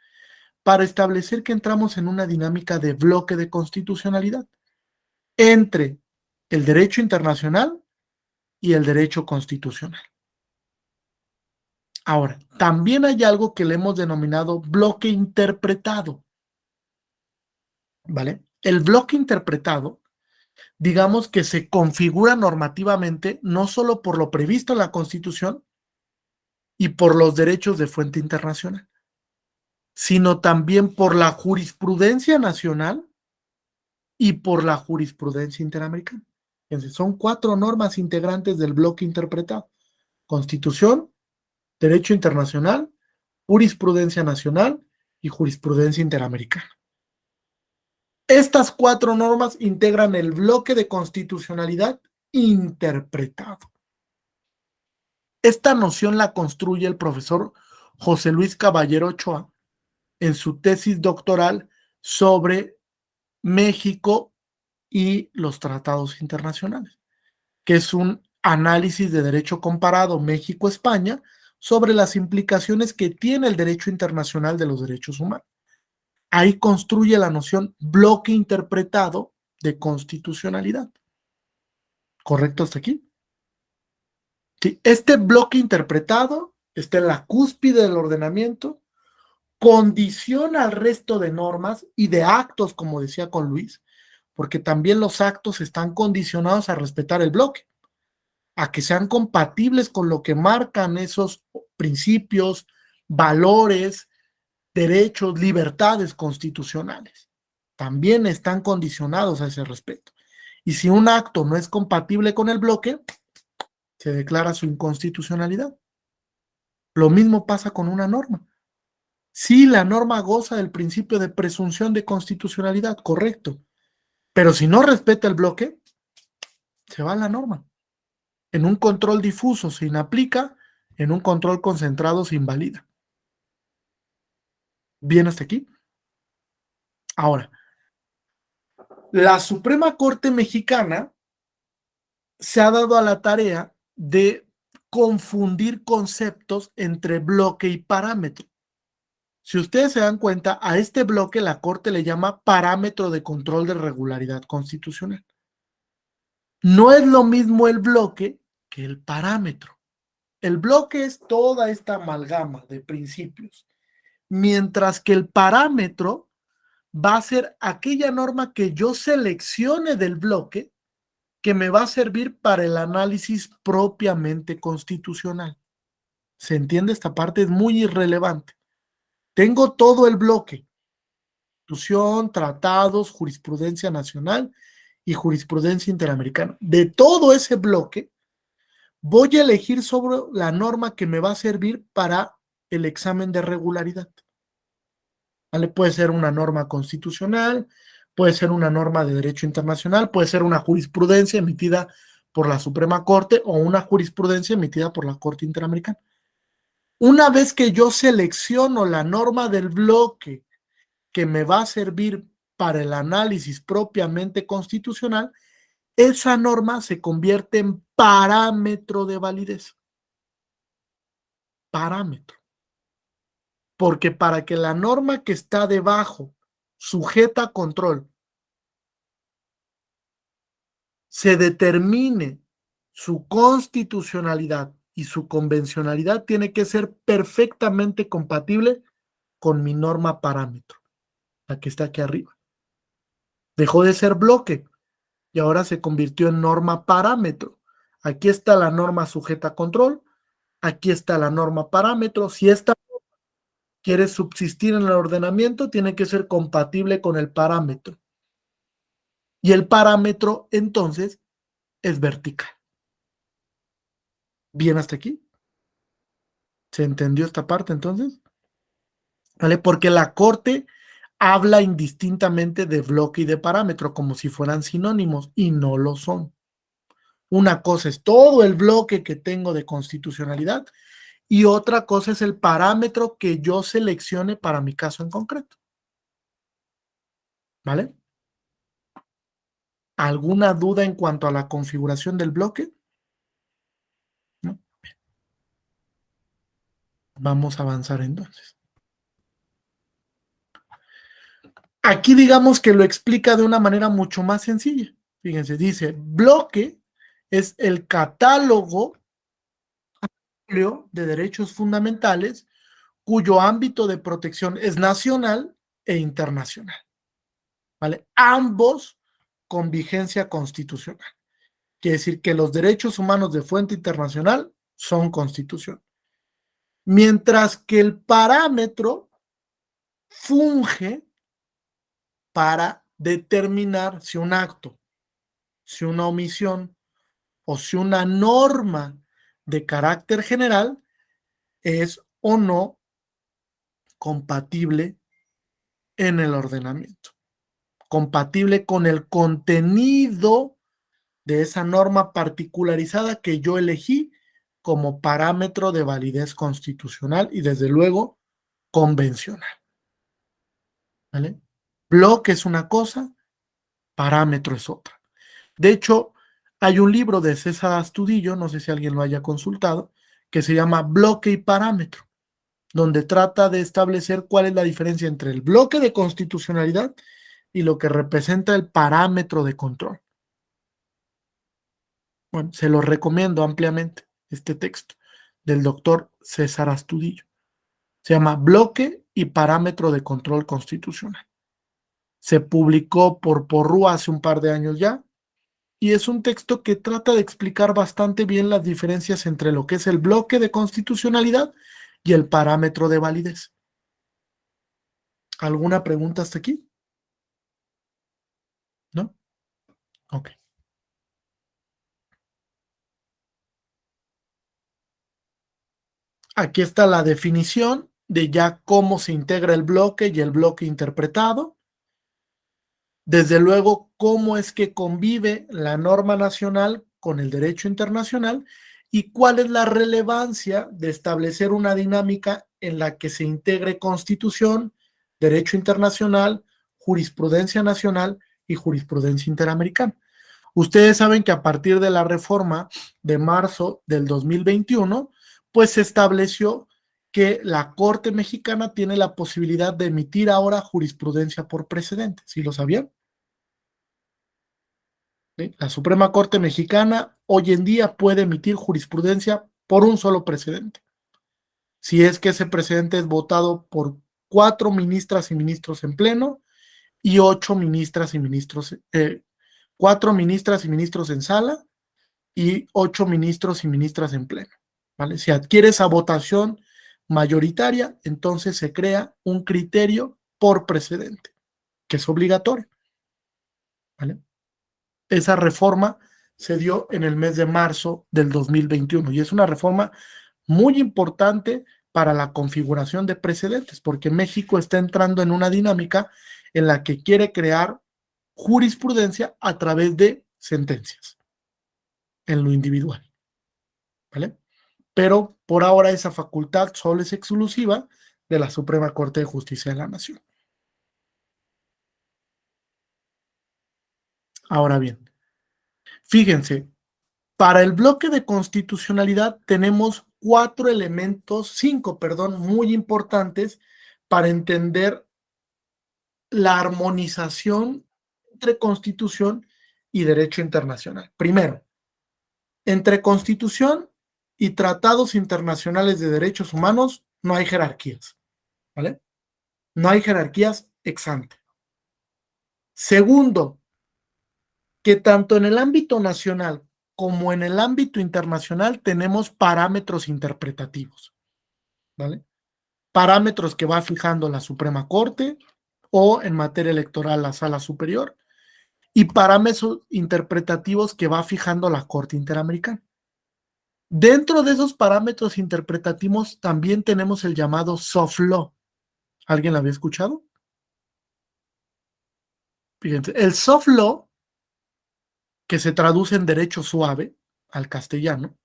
para establecer que entramos en una dinámica de bloque de constitucionalidad entre el derecho internacional y el derecho constitucional. Ahora, también hay algo que le hemos denominado bloque interpretado, ¿vale? El bloque interpretado, digamos que se configura normativamente no solo por lo previsto en la Constitución y por los derechos de fuente internacional, sino también por la jurisprudencia nacional y por la jurisprudencia interamericana. Entonces, son 4 normas integrantes del bloque interpretado: Constitución, Derecho Internacional, Jurisprudencia Nacional y Jurisprudencia Interamericana. Estas 4 normas integran el bloque de constitucionalidad interpretado. Esta noción la construye el profesor José Luis Caballero Ochoa en su tesis doctoral sobre México y los tratados internacionales, que es un análisis de derecho comparado México-España sobre las implicaciones que tiene el derecho internacional de los derechos humanos. Ahí construye la noción bloque interpretado de constitucionalidad. ¿Correcto hasta aquí? Sí, este bloque interpretado está en la cúspide del ordenamiento, condiciona al resto de normas y de actos, como decía con Luis, porque también los actos están condicionados a respetar el bloque, a que sean compatibles con lo que marcan esos principios, valores, derechos, libertades constitucionales. También están condicionados a ese respeto. Y si un acto no es compatible con el bloque, se declara su inconstitucionalidad. Lo mismo pasa con una norma. Sí, la norma goza del principio de presunción de constitucionalidad, correcto. Pero si no respeta el bloque, se va la norma. En un control difuso se inaplica, en un control concentrado se invalida. ¿Bien hasta aquí? Ahora, la Suprema Corte Mexicana se ha dado a la tarea de confundir conceptos entre bloque y parámetro. Si ustedes se dan cuenta, a este bloque la Corte le llama parámetro de control de regularidad constitucional. No es lo mismo el bloque que el parámetro. El bloque es toda esta amalgama de principios, mientras que el parámetro va a ser aquella norma que yo seleccione del bloque que me va a servir para el análisis propiamente constitucional. ¿Se entiende? Esta parte es muy irrelevante. Tengo todo el bloque: Constitución, tratados, jurisprudencia nacional y jurisprudencia interamericana. De todo ese bloque, voy a elegir sobre la norma que me va a servir para el examen de regularidad. ¿Vale? Puede ser una norma constitucional, puede ser una norma de derecho internacional, puede ser una jurisprudencia emitida por la Suprema Corte o una jurisprudencia emitida por la Corte Interamericana. Una vez que yo selecciono la norma del bloque que me va a servir para el análisis propiamente constitucional, esa norma se convierte en parámetro de validez. parámetro. Porque para que la norma que está debajo, sujeta a control, se determine su constitucionalidad y su convencionalidad, tiene que ser perfectamente compatible con mi norma parámetro, la que está aquí arriba. Dejó de ser bloque y ahora se convirtió en norma parámetro. Aquí está la norma sujeta a control, aquí está la norma parámetro. Si esta quiere subsistir en el ordenamiento, tiene que ser compatible con el parámetro. Y el parámetro, entonces, es vertical. ¿Bien hasta aquí? ¿Se entendió esta parte, entonces? ¿Vale? Porque la Corte habla indistintamente de bloque y de parámetro, como si fueran sinónimos, y no lo son. Una cosa es todo el bloque que tengo de constitucionalidad, y otra cosa es el parámetro que yo seleccione para mi caso en concreto. ¿Vale? ¿Alguna duda en cuanto a la configuración del bloque? ¿No? Vamos a avanzar entonces. Aquí digamos que lo explica de una manera mucho más sencilla. Fíjense, dice, bloque es el catálogo amplio de derechos fundamentales cuyo ámbito de protección es nacional e internacional. ¿Vale? Ambos con vigencia constitucional. Quiere decir que los derechos humanos de fuente internacional son constitución. Mientras que el parámetro funge para determinar si un acto, si una omisión o si una norma de carácter general es o no compatible en el ordenamiento, compatible con el contenido de esa norma particularizada que yo elegí como parámetro de validez constitucional y desde luego convencional. ¿Vale? Bloque es una cosa, parámetro es otra. De hecho, hay un libro de César Astudillo, no sé si alguien lo haya consultado, que se llama Bloque y Parámetro, donde trata de establecer cuál es la diferencia entre el bloque de constitucionalidad y lo que representa el parámetro de control. Bueno, se lo recomiendo ampliamente, este texto del doctor César Astudillo. Se llama Bloque y Parámetro de Control Constitucional. Se publicó por Porrúa hace un par de años ya, y es un texto que trata de explicar bastante bien las diferencias entre lo que es el bloque de constitucionalidad y el parámetro de validez. ¿Alguna pregunta hasta aquí? ¿No? Ok. Aquí está la definición de ya cómo se integra el bloque y el bloque interpretado. Desde luego, cómo es que convive la norma nacional con el derecho internacional y cuál es la relevancia de establecer una dinámica en la que se integre Constitución, derecho internacional, jurisprudencia nacional y jurisprudencia interamericana. Ustedes saben que a partir de la reforma de marzo del 2021, pues se estableció que la Corte Mexicana tiene la posibilidad de emitir ahora jurisprudencia por precedente. ¿Sí lo sabían? ¿Sí? La Suprema Corte Mexicana hoy en día puede emitir jurisprudencia por un solo precedente. Si es que ese precedente es votado por 4 ministras y ministros en pleno y 8 ministras y ministros, 4 ministras y ministros en sala y 8 ministros y ministras en pleno. ¿Vale? Si adquiere esa votación mayoritaria, entonces se crea un criterio por precedente, que es obligatorio. ¿Vale? Esa reforma se dio en el mes de marzo del 2021 y es una reforma muy importante para la configuración de precedentes, porque México está entrando en una dinámica en la que quiere crear jurisprudencia a través de sentencias en lo individual. ¿Vale? Pero por ahora esa facultad solo es exclusiva de la Suprema Corte de Justicia de la Nación. Ahora bien, fíjense, para el bloque de constitucionalidad tenemos cinco, muy importantes para entender la armonización entre Constitución y derecho internacional. Primero, entre Constitución y tratados internacionales de derechos humanos no hay jerarquías, ¿vale? No hay jerarquías ex ante. Segundo, que tanto en el ámbito nacional como en el ámbito internacional tenemos parámetros interpretativos, ¿vale? Parámetros que va fijando la Suprema Corte o en materia electoral la Sala Superior y parámetros interpretativos que va fijando la Corte Interamericana. Dentro de esos parámetros interpretativos también tenemos el llamado soft law. ¿Alguien lo había escuchado? Fíjense, el soft law, que se traduce en derecho suave al castellano,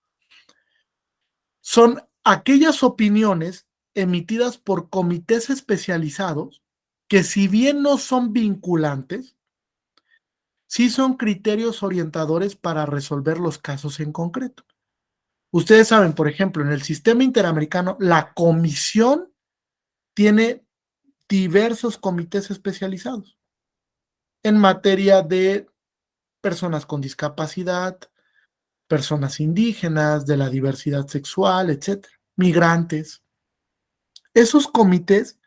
son aquellas opiniones emitidas por comités especializados que, si bien no son vinculantes, sí son criterios orientadores para resolver los casos en concreto. Ustedes saben, por ejemplo, en el sistema interamericano, la comisión tiene diversos comités especializados en materia de personas con discapacidad, personas indígenas, de la diversidad sexual, etcétera, migrantes. Esos comités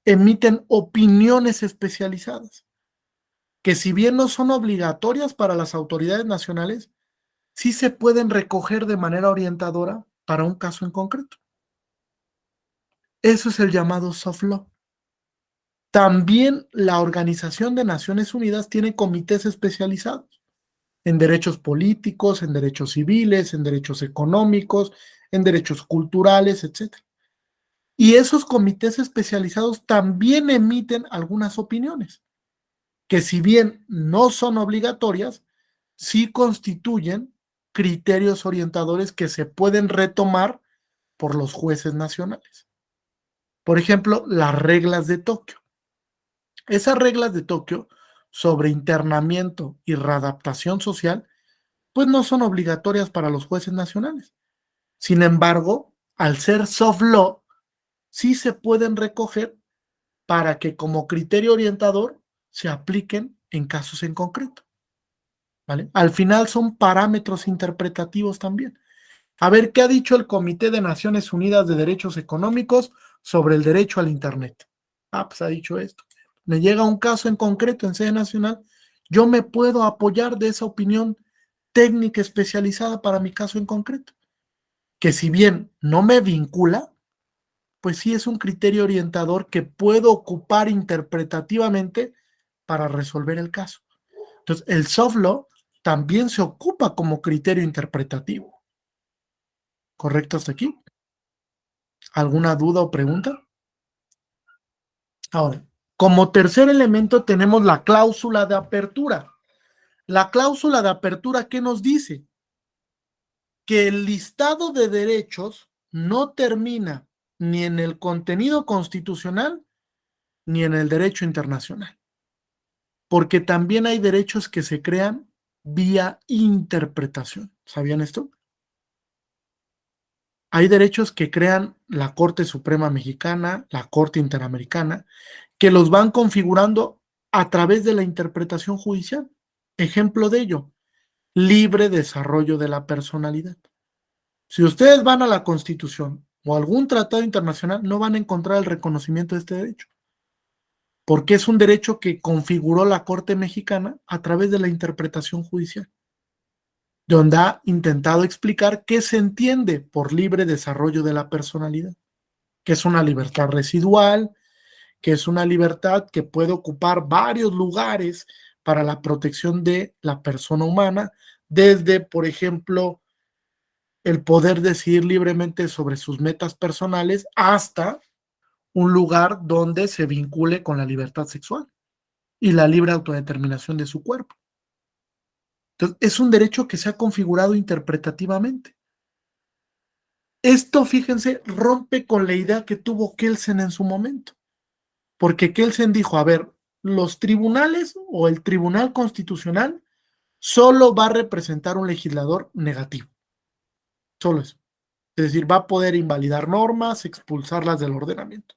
emiten opiniones especializadas, que si bien no son obligatorias para las autoridades nacionales, sí se pueden recoger de manera orientadora para un caso en concreto. Eso es el llamado soft law. También la Organización de Naciones Unidas tiene comités especializados en derechos políticos, en derechos civiles, en derechos económicos, en derechos culturales, etc. Y esos comités especializados también emiten algunas opiniones, que si bien no son obligatorias, sí constituyen criterios orientadores que se pueden retomar por los jueces nacionales. Por ejemplo, las reglas de Tokio. Esas reglas de Tokio sobre internamiento y readaptación social, pues no son obligatorias para los jueces nacionales. Sin embargo, al ser soft law, sí se pueden recoger para que como criterio orientador se apliquen en casos en concreto, ¿vale? Al final son parámetros interpretativos también. A ver, ¿qué ha dicho el Comité de Naciones Unidas de Derechos Económicos sobre el derecho al Internet? Ah, pues ha dicho esto. Me llega un caso en concreto en sede nacional, yo me puedo apoyar de esa opinión técnica especializada para mi caso en concreto, que si bien no me vincula, pues sí es un criterio orientador que puedo ocupar interpretativamente para resolver el caso. Entonces, el soft law también se ocupa como criterio interpretativo. ¿Correcto hasta aquí? ¿Alguna duda o pregunta? Ahora, como tercer elemento tenemos la cláusula de apertura. La cláusula de apertura, ¿qué nos dice? Que el listado de derechos no termina ni en el contenido constitucional ni en el derecho internacional, porque también hay derechos que se crean vía interpretación. ¿Sabían esto? Hay derechos que crean la Corte Suprema Mexicana, la Corte Interamericana, que los van configurando a través de la interpretación judicial. Ejemplo de ello, libre desarrollo de la personalidad. Si ustedes van a la Constitución o algún tratado internacional, no van a encontrar el reconocimiento de este derecho, porque es un derecho que configuró la Corte Mexicana a través de la interpretación judicial, donde ha intentado explicar qué se entiende por libre desarrollo de la personalidad, que es una libertad residual, que es una libertad que puede ocupar varios lugares para la protección de la persona humana, desde, por ejemplo, el poder decidir libremente sobre sus metas personales hasta un lugar donde se vincule con la libertad sexual y la libre autodeterminación de su cuerpo. Entonces, es un derecho que se ha configurado interpretativamente. Esto, fíjense, rompe con la idea que tuvo Kelsen en su momento, porque Kelsen dijo, a ver, los tribunales o el Tribunal Constitucional solo va a representar un legislador negativo. Solo eso. Es decir, va a poder invalidar normas, expulsarlas del ordenamiento.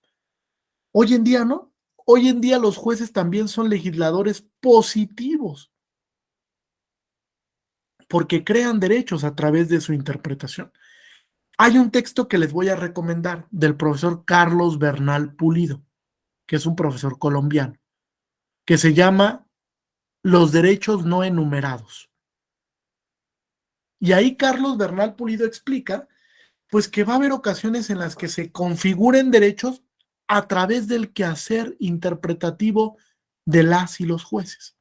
Hoy en día no. Hoy en día los jueces también son legisladores positivos, porque crean derechos a través de su interpretación. Hay un texto que les voy a recomendar del profesor Carlos Bernal Pulido, que es un profesor colombiano, que se llama Los derechos no enumerados. Y ahí Carlos Bernal Pulido explica, pues, que va a haber ocasiones en las que se configuren derechos a través del quehacer interpretativo de las y los jueces.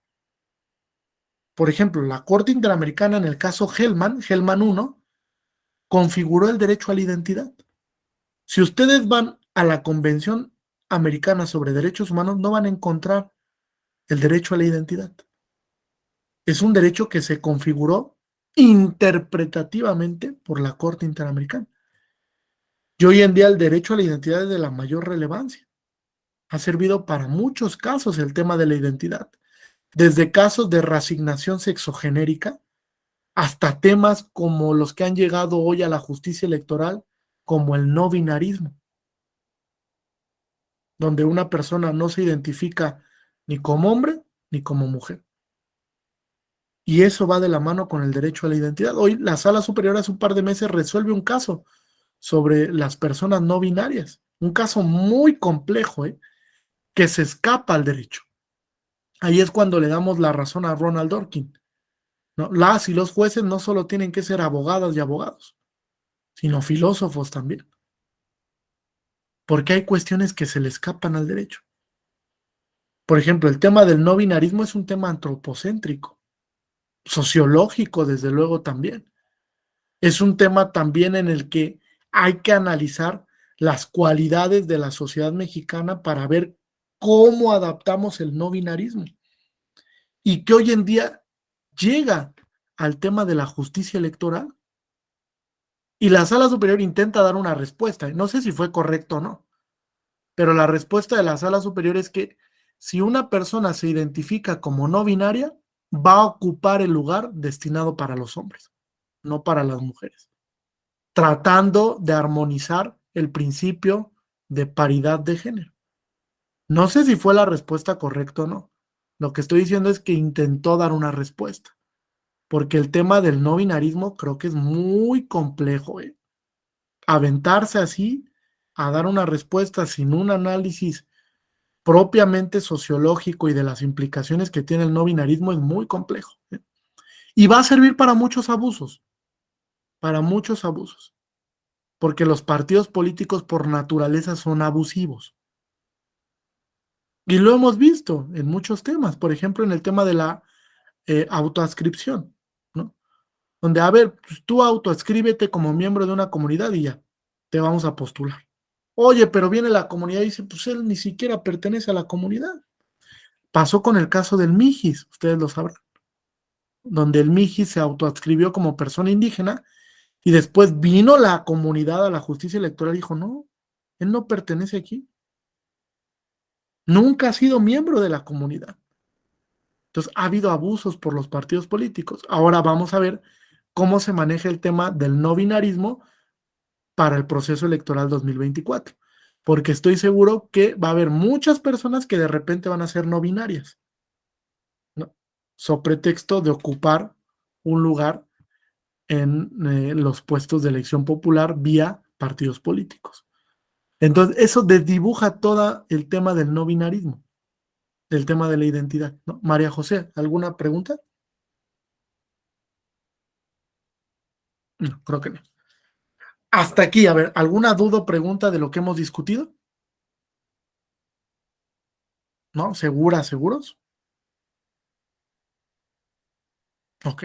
Por ejemplo, la Corte Interamericana en el caso Hellman 1, configuró el derecho a la identidad. Si ustedes van a la Convención Americana sobre Derechos Humanos, no van a encontrar el derecho a la identidad. Es un derecho que se configuró interpretativamente por la Corte Interamericana. Y hoy en día el derecho a la identidad es de la mayor relevancia. Ha servido para muchos casos el tema de la identidad, desde casos de reasignación sexogenérica hasta temas como los que han llegado hoy a la justicia electoral, como el no binarismo, donde una persona no se identifica ni como hombre ni como mujer. Y eso va de la mano con el derecho a la identidad. Hoy la Sala Superior hace un par de meses resuelve un caso sobre las personas no binarias, un caso muy complejo, que se escapa al derecho. Ahí es cuando le damos la razón a Ronald Dworkin, ¿no? Las y los jueces no solo tienen que ser abogadas y abogados, sino filósofos también, porque hay cuestiones que se le escapan al derecho. Por ejemplo, el tema del no binarismo es un tema antropocéntrico, sociológico, desde luego también. Es un tema también en el que hay que analizar las cualidades de la sociedad mexicana para ver cómo adaptamos el no binarismo. Y que hoy en día llega al tema de la justicia electoral. Y la Sala Superior intenta dar una respuesta. No sé si fue correcto o no, pero la respuesta de la Sala Superior es que si una persona se identifica como no binaria, va a ocupar el lugar destinado para los hombres, no para las mujeres, tratando de armonizar el principio de paridad de género. No sé si fue la respuesta correcta o no. Lo que estoy diciendo es que intentó dar una respuesta, porque el tema del no binarismo creo que es muy complejo, Aventarse así a dar una respuesta sin un análisis propiamente sociológico y de las implicaciones que tiene el no binarismo es muy complejo, y va a servir para muchos abusos, porque los partidos políticos por naturaleza son abusivos. Y lo hemos visto en muchos temas, por ejemplo, en el tema de la autoadscripción, ¿no? Donde, a ver, pues tú autoadscríbete como miembro de una comunidad y ya, te vamos a postular. Oye, pero viene la comunidad y dice, pues él ni siquiera pertenece a la comunidad. Pasó con el caso del Mijis, ustedes lo sabrán, donde el Mijis se autoadscribió como persona indígena y después vino la comunidad a la justicia electoral y dijo, no, él no pertenece aquí. Nunca ha sido miembro de la comunidad. Entonces, ha habido abusos por los partidos políticos. Ahora vamos a ver cómo se maneja el tema del no binarismo para el proceso electoral 2024, porque estoy seguro que va a haber muchas personas que de repente van a ser no binarias, ¿no? So pretexto de ocupar un lugar en los puestos de elección popular vía partidos políticos. Entonces, eso desdibuja todo el tema del no binarismo, del tema de la identidad, ¿no? María José, ¿alguna pregunta? No, creo que no. Hasta aquí, a ver, ¿alguna duda o pregunta de lo que hemos discutido? ¿No? ¿Seguros? Ok.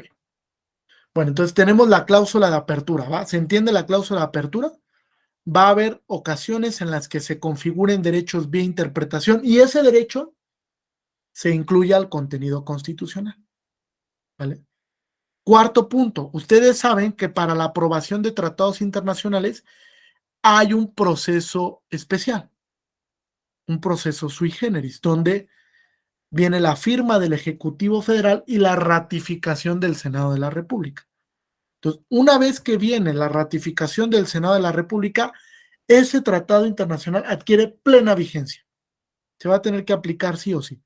Bueno, entonces tenemos la cláusula de apertura, ¿va? ¿Se entiende la cláusula de apertura? Va a haber ocasiones en las que se configuren derechos vía interpretación y ese derecho se incluye al contenido constitucional, ¿vale? Cuarto punto, ustedes saben que para la aprobación de tratados internacionales hay un proceso especial, un proceso sui generis, donde viene la firma del Ejecutivo Federal y la ratificación del Senado de la República. Entonces, una vez que viene la ratificación del Senado de la República, ese tratado internacional adquiere plena vigencia. Se va a tener que aplicar sí o sí.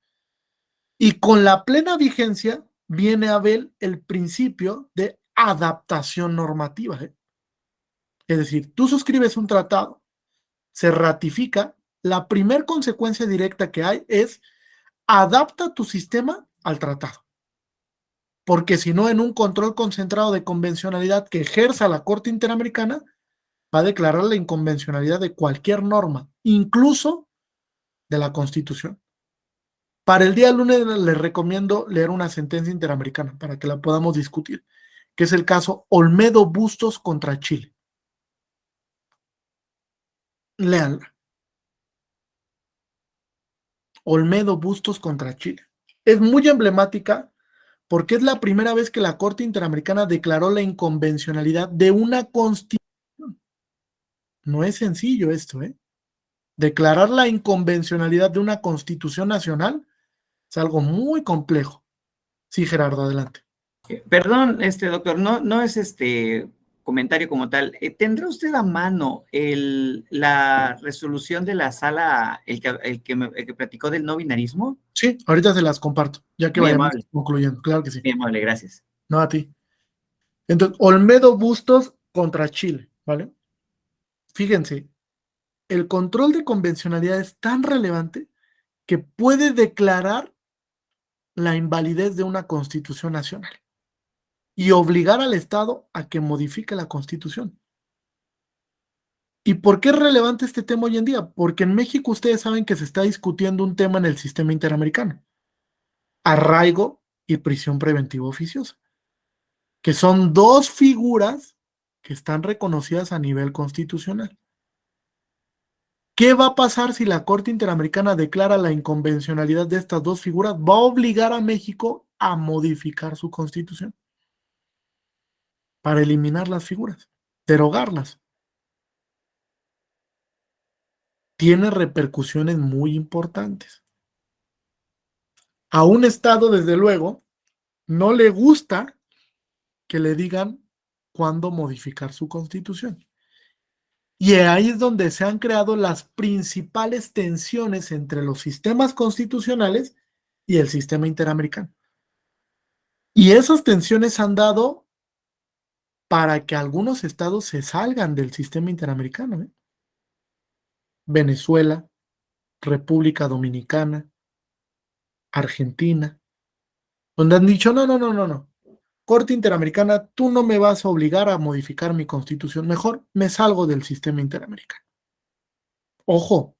Y con la plena vigencia viene a ver el principio de adaptación normativa, ¿eh? Es decir, tú suscribes un tratado, se ratifica, la primer consecuencia directa que hay es adapta tu sistema al tratado. Porque si no, en un control concentrado de convencionalidad que ejerza la Corte Interamericana, va a declarar la inconvencionalidad de cualquier norma, incluso de la Constitución. Para el día lunes les recomiendo leer una sentencia interamericana para que la podamos discutir, que es el caso Olmedo Bustos contra Chile. Léanla. Olmedo Bustos contra Chile. Es muy emblemática porque es la primera vez que la Corte Interamericana declaró la inconvencionalidad de una constitución. No es sencillo esto, ¿eh? Declarar la inconvencionalidad de una constitución nacional es algo muy complejo. Sí, Gerardo, adelante. Perdón, doctor, no es comentario como tal. ¿Tendrá usted a mano la resolución de la sala, el que platicó del no binarismo? Sí, ahorita se las comparto, ya que Muy vayamos amable, concluyendo. Claro que sí. muy amable, gracias. No a ti. Entonces, Olmedo Bustos contra Chile, ¿vale? Fíjense, el control de convencionalidad es tan relevante que puede declarar la invalidez de una constitución nacional y obligar al Estado a que modifique la constitución. ¿Y por qué es relevante este tema hoy en día? Porque en México ustedes saben que se está discutiendo un tema en el sistema interamericano: arraigo y prisión preventiva oficiosa, que son dos figuras que están reconocidas a nivel constitucional. ¿Qué va a pasar si la Corte Interamericana declara la inconvencionalidad de estas dos figuras? Va a obligar a México a modificar su constitución para eliminar las figuras, derogarlas. Tiene repercusiones muy importantes. A un Estado, desde luego, no le gusta que le digan cuándo modificar su constitución. Y ahí es donde se han creado las principales tensiones entre los sistemas constitucionales y el sistema interamericano. Y esas tensiones han dado para que algunos estados se salgan del sistema interamericano, ¿eh? Venezuela, República Dominicana, Argentina, donde han dicho, no. Corte Interamericana, tú no me vas a obligar a modificar mi constitución, mejor me salgo del sistema interamericano. Ojo,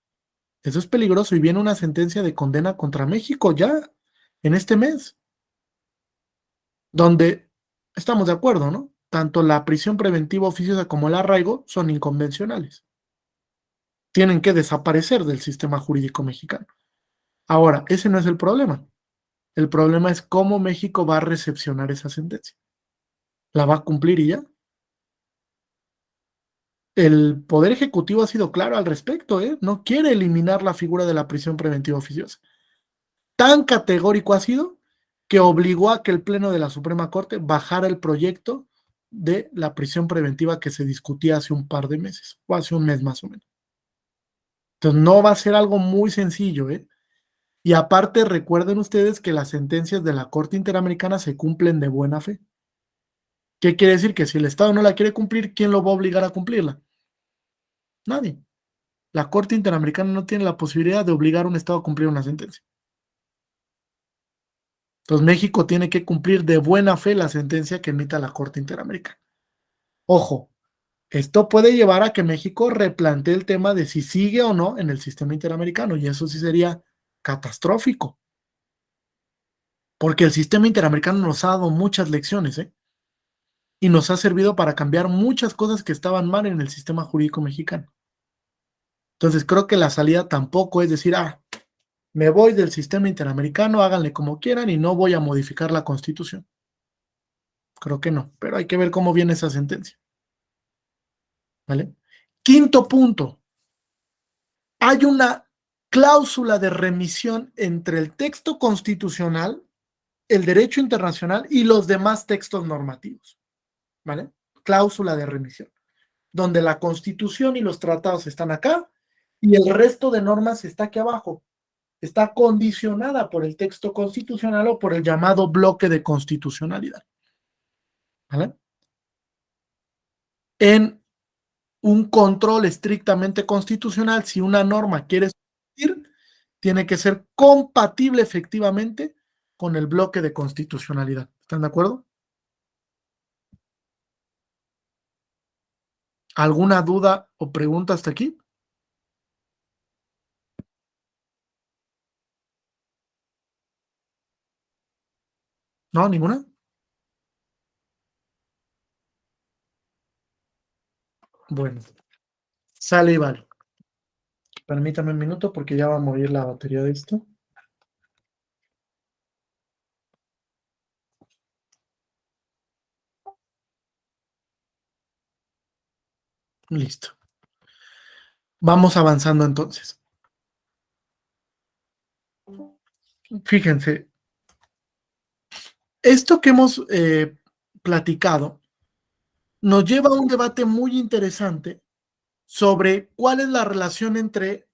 eso es peligroso y viene una sentencia de condena contra México ya en este mes, donde estamos de acuerdo, ¿no? Tanto la prisión preventiva oficiosa como el arraigo son inconvencionales. Tienen que desaparecer del sistema jurídico mexicano. Ahora, ese no es el problema. El problema es cómo México va a recepcionar esa sentencia. ¿La va a cumplir y ya? El Poder Ejecutivo ha sido claro al respecto, ¿eh? No quiere eliminar la figura de la prisión preventiva oficiosa. Tan categórico ha sido que obligó a que el Pleno de la Suprema Corte bajara el proyecto de la prisión preventiva que se discutía hace un par de meses, o hace un mes más o menos. Entonces no va a ser algo muy sencillo, ¿eh? Y aparte, recuerden ustedes que las sentencias de la Corte Interamericana se cumplen de buena fe. ¿Qué quiere decir? Que si el Estado no la quiere cumplir, ¿quién lo va a obligar a cumplirla? Nadie. La Corte Interamericana no tiene la posibilidad de obligar a un Estado a cumplir una sentencia. Entonces México tiene que cumplir de buena fe la sentencia que emita la Corte Interamericana. Ojo, esto puede llevar a que México replantee el tema de si sigue o no en el sistema interamericano, y eso sí sería catastrófico, porque el sistema interamericano nos ha dado muchas lecciones, ¿eh? Y nos ha servido para cambiar muchas cosas que estaban mal en el sistema jurídico mexicano. Entonces creo que la salida tampoco es decir, me voy del sistema interamericano, háganle como quieran y no voy a modificar la Constitución. Creo que no, pero hay que ver cómo viene esa sentencia. ¿Vale? Quinto punto. Hay una cláusula de remisión entre el texto constitucional, el derecho internacional y los demás textos normativos. ¿vale? Cláusula de remisión, donde la Constitución y los tratados están acá y el resto de normas está aquí abajo. Está condicionada por el texto constitucional o por el llamado bloque de constitucionalidad, ¿vale? En un control estrictamente constitucional, si una norma quiere surgir, tiene que ser compatible efectivamente con el bloque de constitucionalidad. ¿Están de acuerdo? ¿Alguna duda o pregunta hasta aquí? ¿No? ¿Ninguna? Bueno, sale y vale. Permítame un minuto porque ya va a morir la batería de esto. Listo. Vamos avanzando entonces. Fíjense, esto que hemos platicado nos lleva a un debate muy interesante sobre cuál es la relación entre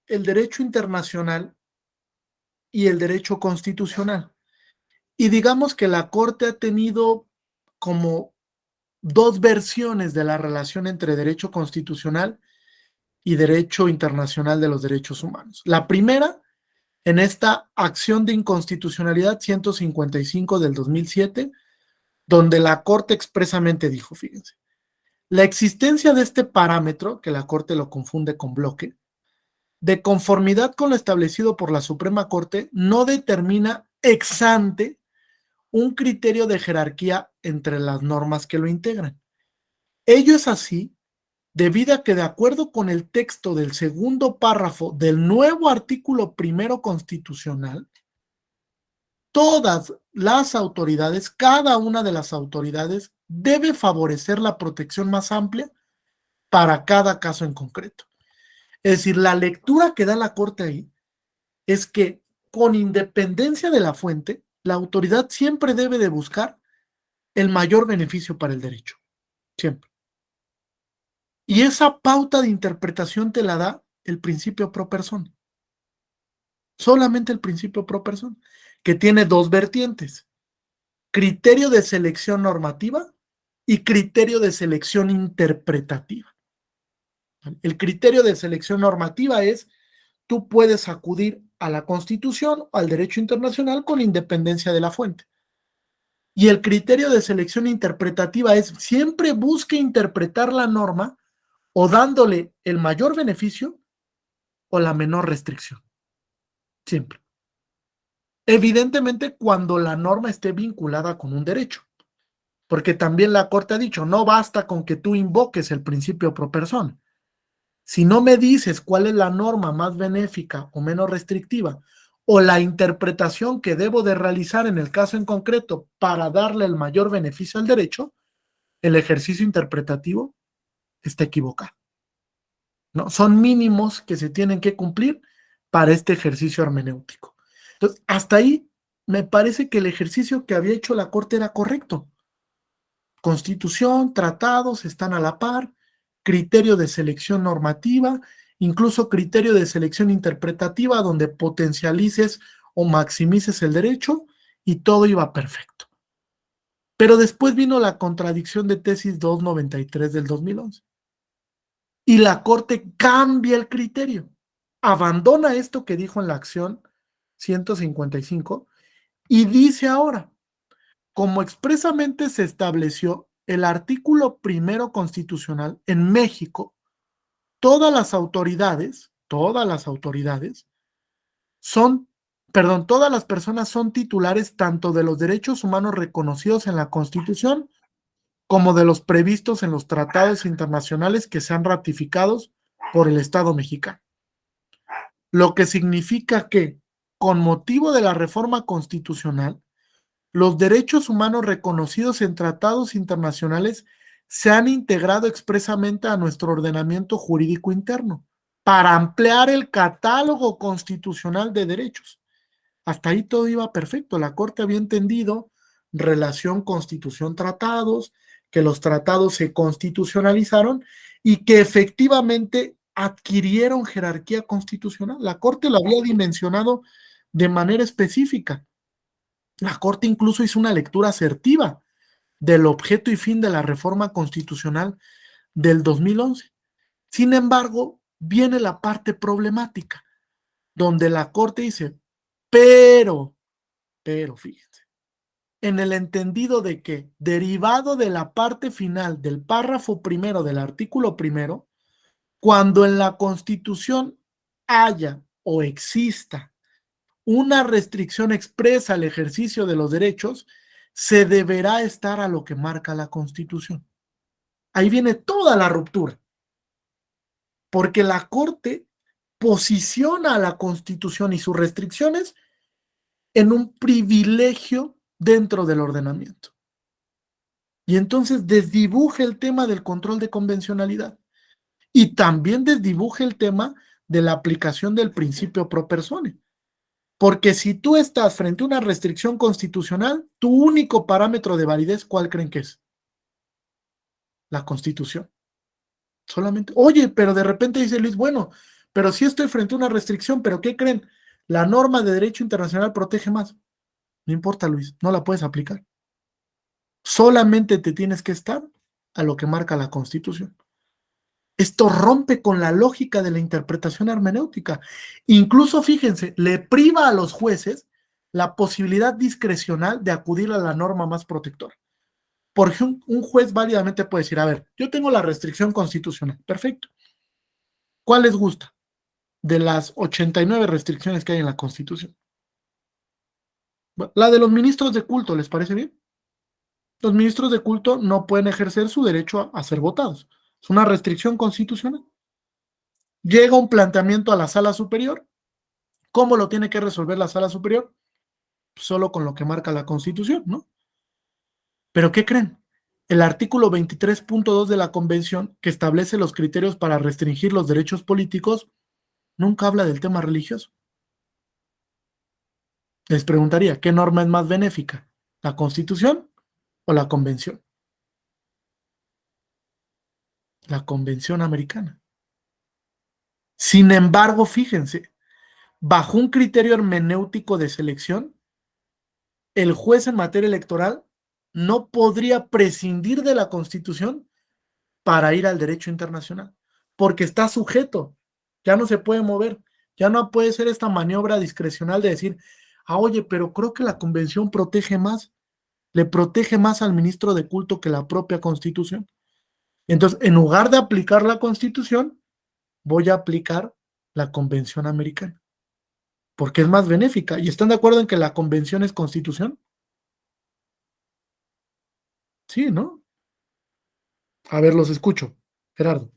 el derecho internacional y el derecho constitucional. Y digamos que la Corte ha tenido como dos versiones de la relación entre derecho constitucional y derecho internacional de los derechos humanos. La primera, en esta acción de inconstitucionalidad 155 del 2007, donde la Corte expresamente dijo, fíjense, la existencia de este parámetro, que la Corte lo confunde con bloque, de conformidad con lo establecido por la Suprema Corte, no determina ex ante un criterio de jerarquía entre las normas que lo integran. Ello es así debido a que, de acuerdo con el texto del segundo párrafo del nuevo artículo primero constitucional, todas las autoridades, cada una de las autoridades, debe favorecer la protección más amplia para cada caso en concreto. Es decir, la lectura que da la Corte ahí es que, con independencia de la fuente, la autoridad siempre debe de buscar el mayor beneficio para el derecho. Siempre. Y esa pauta de interpretación te la da el principio pro persona. Solamente el principio pro persona, que tiene dos vertientes: criterio de selección normativa y criterio de selección interpretativa. El criterio de selección normativa es: tú puedes acudir a la Constitución o al derecho internacional con independencia de la fuente. Y el criterio de selección interpretativa es: siempre busque interpretar la norma o dándole el mayor beneficio o la menor restricción. Siempre. Evidentemente, cuando la norma esté vinculada con un derecho. Porque también la Corte ha dicho, no basta con que tú invoques el principio pro persona. Si no me dices cuál es la norma más benéfica o menos restrictiva, o la interpretación que debo de realizar en el caso en concreto para darle el mayor beneficio al derecho, el ejercicio interpretativo está equivocado, ¿no? Son mínimos que se tienen que cumplir para este ejercicio hermenéutico. Entonces, hasta ahí me parece que el ejercicio que había hecho la Corte era correcto. Constitución, tratados están a la par, criterio de selección normativa, incluso criterio de selección interpretativa, donde potencialices o maximices el derecho, y todo iba perfecto. Pero después vino la contradicción de tesis 293 del 2011. Y la Corte cambia el criterio, abandona esto que dijo en la acción 155 y dice ahora: como expresamente se estableció el artículo primero constitucional, en México, todas las autoridades todas las personas son titulares tanto de los derechos humanos reconocidos en la Constitución como de los previstos en los tratados internacionales que sean ratificados por el Estado mexicano. Lo que significa que, con motivo de la reforma constitucional, los derechos humanos reconocidos en tratados internacionales se han integrado expresamente a nuestro ordenamiento jurídico interno para ampliar el catálogo constitucional de derechos. Hasta ahí todo iba perfecto. La Corte había entendido relación Constitución-Tratados, que los tratados se constitucionalizaron y que efectivamente adquirieron jerarquía constitucional. La Corte lo había dimensionado de manera específica. La Corte incluso hizo una lectura asertiva del objeto y fin de la reforma constitucional del 2011. Sin embargo, viene la parte problemática, donde la Corte dice, pero, fíjense, en el entendido de que, derivado de la parte final del párrafo primero del artículo primero, cuando en la Constitución haya o exista una restricción expresa al ejercicio de los derechos, se deberá estar a lo que marca la Constitución. Ahí viene toda la ruptura, porque la Corte posiciona a la Constitución y sus restricciones en un privilegio dentro del ordenamiento. Y entonces desdibuja el tema del control de convencionalidad y también desdibuja el tema de la aplicación del principio pro persone. Porque si tú estás frente a una restricción constitucional, tu único parámetro de validez, ¿cuál creen que es? La Constitución. Solamente, oye, pero de repente dice Luis, bueno, pero sí estoy frente a una restricción, pero ¿qué creen? La norma de derecho internacional protege más. No importa, Luis, no la puedes aplicar. Solamente te tienes que estar a lo que marca la Constitución. Esto rompe con la lógica de la interpretación hermenéutica. Incluso, fíjense, le priva a los jueces la posibilidad discrecional de acudir a la norma más protectora. Porque un juez válidamente puede decir, a ver, yo tengo la restricción constitucional, perfecto. ¿Cuál les gusta? De las 89 restricciones que hay en la Constitución. La de los ministros de culto, ¿les parece bien? Los ministros de culto no pueden ejercer su derecho a ser votados. Es una restricción constitucional. Llega un planteamiento a la sala superior. ¿Cómo lo tiene que resolver la sala superior? Solo con lo que marca la Constitución, ¿no? ¿Pero qué creen? El artículo 23.2 de la Convención, que establece los criterios para restringir los derechos políticos, nunca habla del tema religioso. Les preguntaría, ¿qué norma es más benéfica? ¿La Constitución o la Convención? La Convención Americana. Sin embargo, fíjense, bajo un criterio hermenéutico de selección, el juez en materia electoral no podría prescindir de la Constitución para ir al derecho internacional, porque está sujeto, ya no se puede mover, ya no puede ser esta maniobra discrecional de decir, oye, pero creo que la Convención protege más, le protege más al ministro de culto que la propia Constitución. Entonces, en lugar de aplicar la Constitución, voy a aplicar la Convención Americana, porque es más benéfica. ¿Y están de acuerdo en que la Convención es Constitución? Sí, ¿no? A ver, los escucho. Gerardo.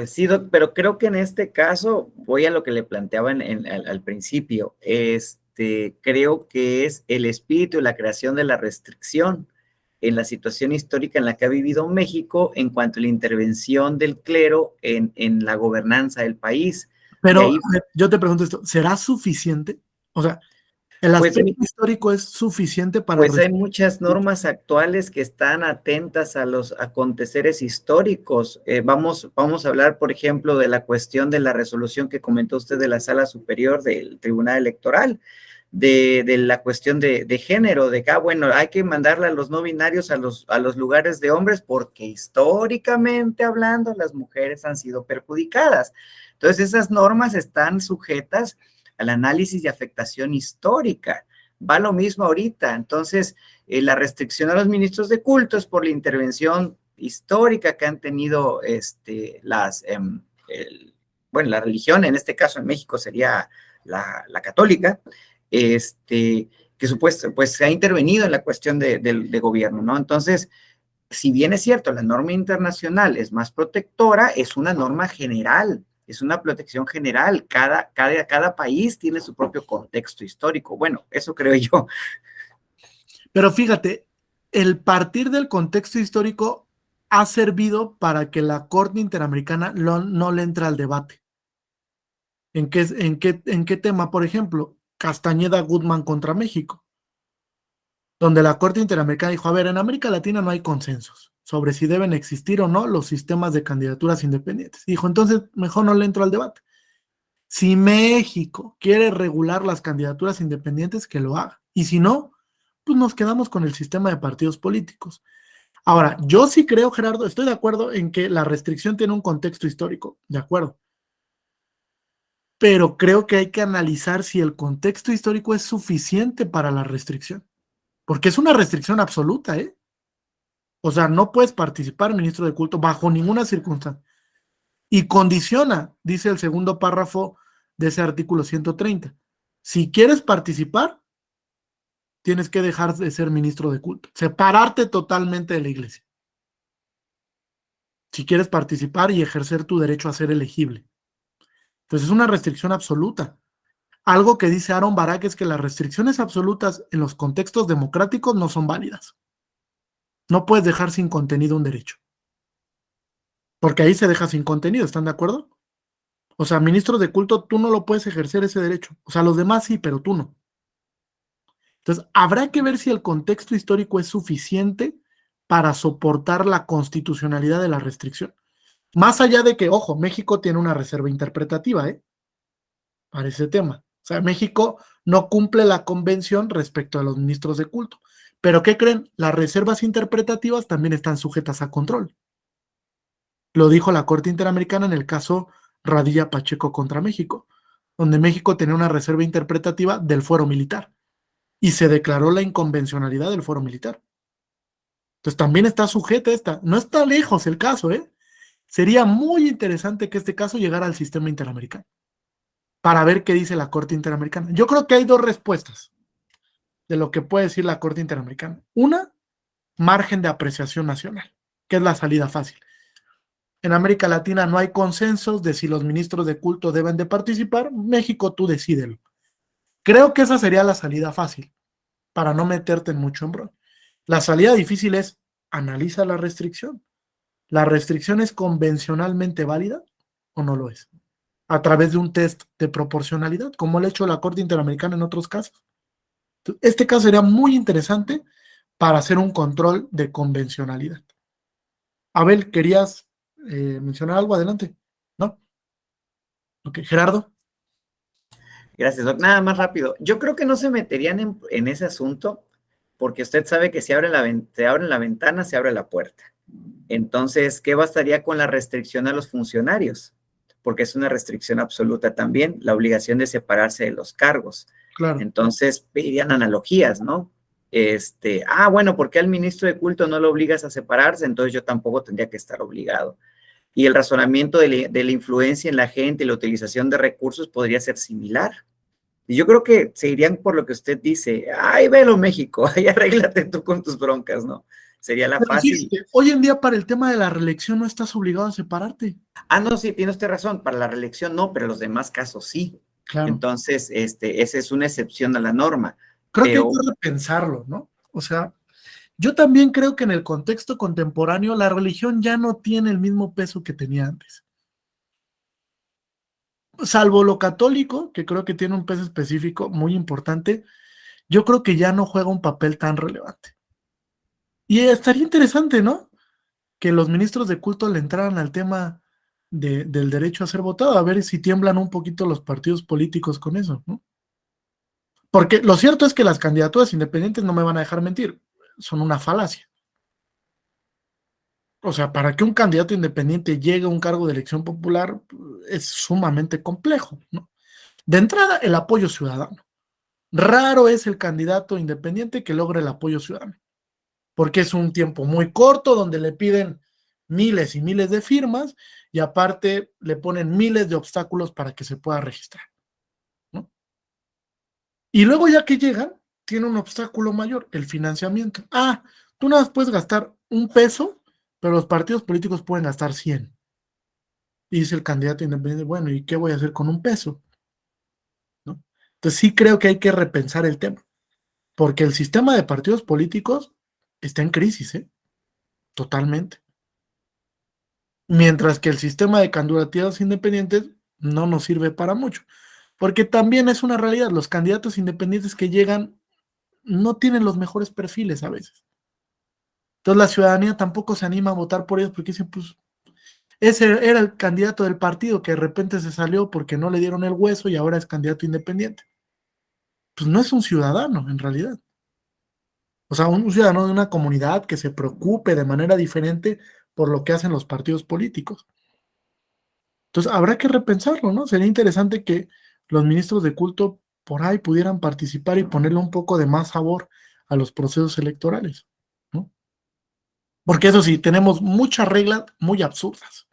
Sí, Doc, pero creo que en este caso voy a lo que le planteaba al principio. Creo que es el espíritu y la creación de la restricción en la situación histórica en la que ha vivido México en cuanto a la intervención del clero en la gobernanza del país. Pero ahí, yo te pregunto esto, ¿será suficiente? O sea, ¿el aspecto histórico es suficiente para... Pues hay muchas normas actuales que están atentas a los aconteceres históricos. Vamos a hablar, por ejemplo, de la cuestión de la resolución que comentó usted de la Sala Superior del Tribunal Electoral, de la cuestión de género, de que, bueno, hay que mandarle a los no binarios a los lugares de hombres porque históricamente hablando las mujeres han sido perjudicadas. Entonces, esas normas están sujetas al análisis de afectación histórica. Va lo mismo ahorita. Entonces, la restricción a los ministros de culto es por la intervención histórica que han tenido la religión, en este caso en México sería la católica, que supuesto, pues se ha intervenido en la cuestión de gobierno, ¿no? Entonces, si bien es cierto, la norma internacional es más protectora, es una norma general, es una protección general. Cada país tiene su propio contexto histórico. Bueno, eso creo yo. Pero fíjate, el partir del contexto histórico ha servido para que la Corte Interamericana no le entre al debate. ¿En qué tema? Por ejemplo, Castañeda Guzmán contra México. donde la Corte Interamericana dijo, a ver, en América Latina no hay consensos sobre si deben existir o no los sistemas de candidaturas independientes. Dijo, entonces mejor no le entro al debate. Si México quiere regular las candidaturas independientes, que lo haga. Y si no, pues nos quedamos con el sistema de partidos políticos. Ahora, yo sí creo, Gerardo, estoy de acuerdo en que la restricción tiene un contexto histórico, de acuerdo. Pero creo que hay que analizar si el contexto histórico es suficiente para la restricción. Porque es una restricción absoluta, ¿eh? O sea, no puedes participar, ministro de culto, bajo ninguna circunstancia. Y condiciona, dice el segundo párrafo de ese artículo 130. Si quieres participar, tienes que dejar de ser ministro de culto, separarte totalmente de la iglesia. Si quieres participar y ejercer tu derecho a ser elegible. Entonces es una restricción absoluta. Algo que dice Aaron Barak es que las restricciones absolutas en los contextos democráticos no son válidas. No puedes dejar sin contenido un derecho. Porque ahí se deja sin contenido, ¿están de acuerdo? O sea, ministros de culto, tú no lo puedes ejercer ese derecho. O sea, los demás sí, pero tú no. Entonces, habrá que ver si el contexto histórico es suficiente para soportar la constitucionalidad de la restricción. Más allá de que, ojo, México tiene una reserva interpretativa, para ese tema. O sea, México no cumple la convención respecto a los ministros de culto. Pero ¿qué creen? Las reservas interpretativas también están sujetas a control. Lo dijo la Corte Interamericana en el caso Radilla Pacheco contra México, donde México tenía una reserva interpretativa del fuero militar y se declaró la inconvencionalidad del fuero militar. Entonces también está sujeta esta. No está lejos el caso, ¿eh? Sería muy interesante que este caso llegara al sistema interamericano para ver qué dice la Corte Interamericana. Yo creo que hay dos respuestas de lo que puede decir la Corte Interamericana. Una, margen de apreciación nacional, que es la salida fácil. En América Latina no hay consensos de si los ministros de culto deben de participar. México, tú decídelo. Creo que esa sería la salida fácil, para no meterte en mucho embrollo. La salida difícil es, analiza la restricción. ¿La restricción es convencionalmente válida o no lo es? A través de un test de proporcionalidad, como lo ha hecho la Corte Interamericana en otros casos. Este caso sería muy interesante para hacer un control de convencionalidad. Abel, ¿querías mencionar algo? Adelante. ¿No? Ok, Gerardo. Gracias, Doc. Nada más rápido. Yo creo que no se meterían en ese asunto porque usted sabe que si abre se abre la ventana, se abre la puerta. Entonces, ¿qué bastaría con la restricción a los funcionarios? Porque es una restricción absoluta también, la obligación de separarse de los cargos. Claro. Entonces, pedirían analogías, ¿no? Bueno, ¿por qué al ministro de culto no lo obligas a separarse? Entonces yo tampoco tendría que estar obligado. Y el razonamiento de la influencia en la gente y la utilización de recursos podría ser similar. Y yo creo que se irían por lo que usted dice, ay, velo México, ay, arréglate tú con tus broncas, ¿no? Sería la Pero fácil. fíjate, hoy en día para el tema de la reelección no estás obligado a separarte. No, sí, tiene usted razón, para la reelección no, pero los demás casos sí. Claro. Entonces, esa es una excepción a la norma. Creo que hay que repensarlo, ¿no? O sea, yo también creo que en el contexto contemporáneo la religión ya no tiene el mismo peso que tenía antes. Salvo lo católico, que creo que tiene un peso específico muy importante, yo creo que ya no juega un papel tan relevante. Y estaría interesante, ¿no? Que los ministros de culto le entraran al tema del derecho a ser votado, a ver si tiemblan un poquito los partidos políticos con eso, ¿no? Porque lo cierto es que las candidaturas independientes, no me van a dejar mentir, son una falacia. O sea, para que un candidato independiente llegue a un cargo de elección popular es sumamente complejo, ¿no? De entrada, el apoyo ciudadano. Raro es el candidato independiente que logre el apoyo ciudadano, porque es un tiempo muy corto donde le piden miles y miles de firmas y aparte le ponen miles de obstáculos para que se pueda registrar, ¿no? Y luego ya que llegan, tiene un obstáculo mayor, el financiamiento. Tú nada más puedes gastar $1, pero los partidos políticos pueden gastar 100. Y dice el candidato independiente, bueno, ¿y qué voy a hacer con $1? ¿No? Entonces sí creo que hay que repensar el tema, porque el sistema de partidos políticos está en crisis, totalmente. Mientras que el sistema de candidaturas independientes no nos sirve para mucho, porque también es una realidad, los candidatos independientes que llegan no tienen los mejores perfiles a veces. Entonces la ciudadanía tampoco se anima a votar por ellos porque dicen, pues, ese era el candidato del partido que de repente se salió porque no le dieron el hueso y ahora es candidato independiente. Pues no es un ciudadano en realidad. O sea, un ciudadano de una comunidad que se preocupe de manera diferente por lo que hacen los partidos políticos. Entonces, habrá que repensarlo, ¿no? Sería interesante que los ministros de culto por ahí pudieran participar y ponerle un poco de más sabor a los procesos electorales, ¿no? Porque eso sí, tenemos muchas reglas muy absurdas,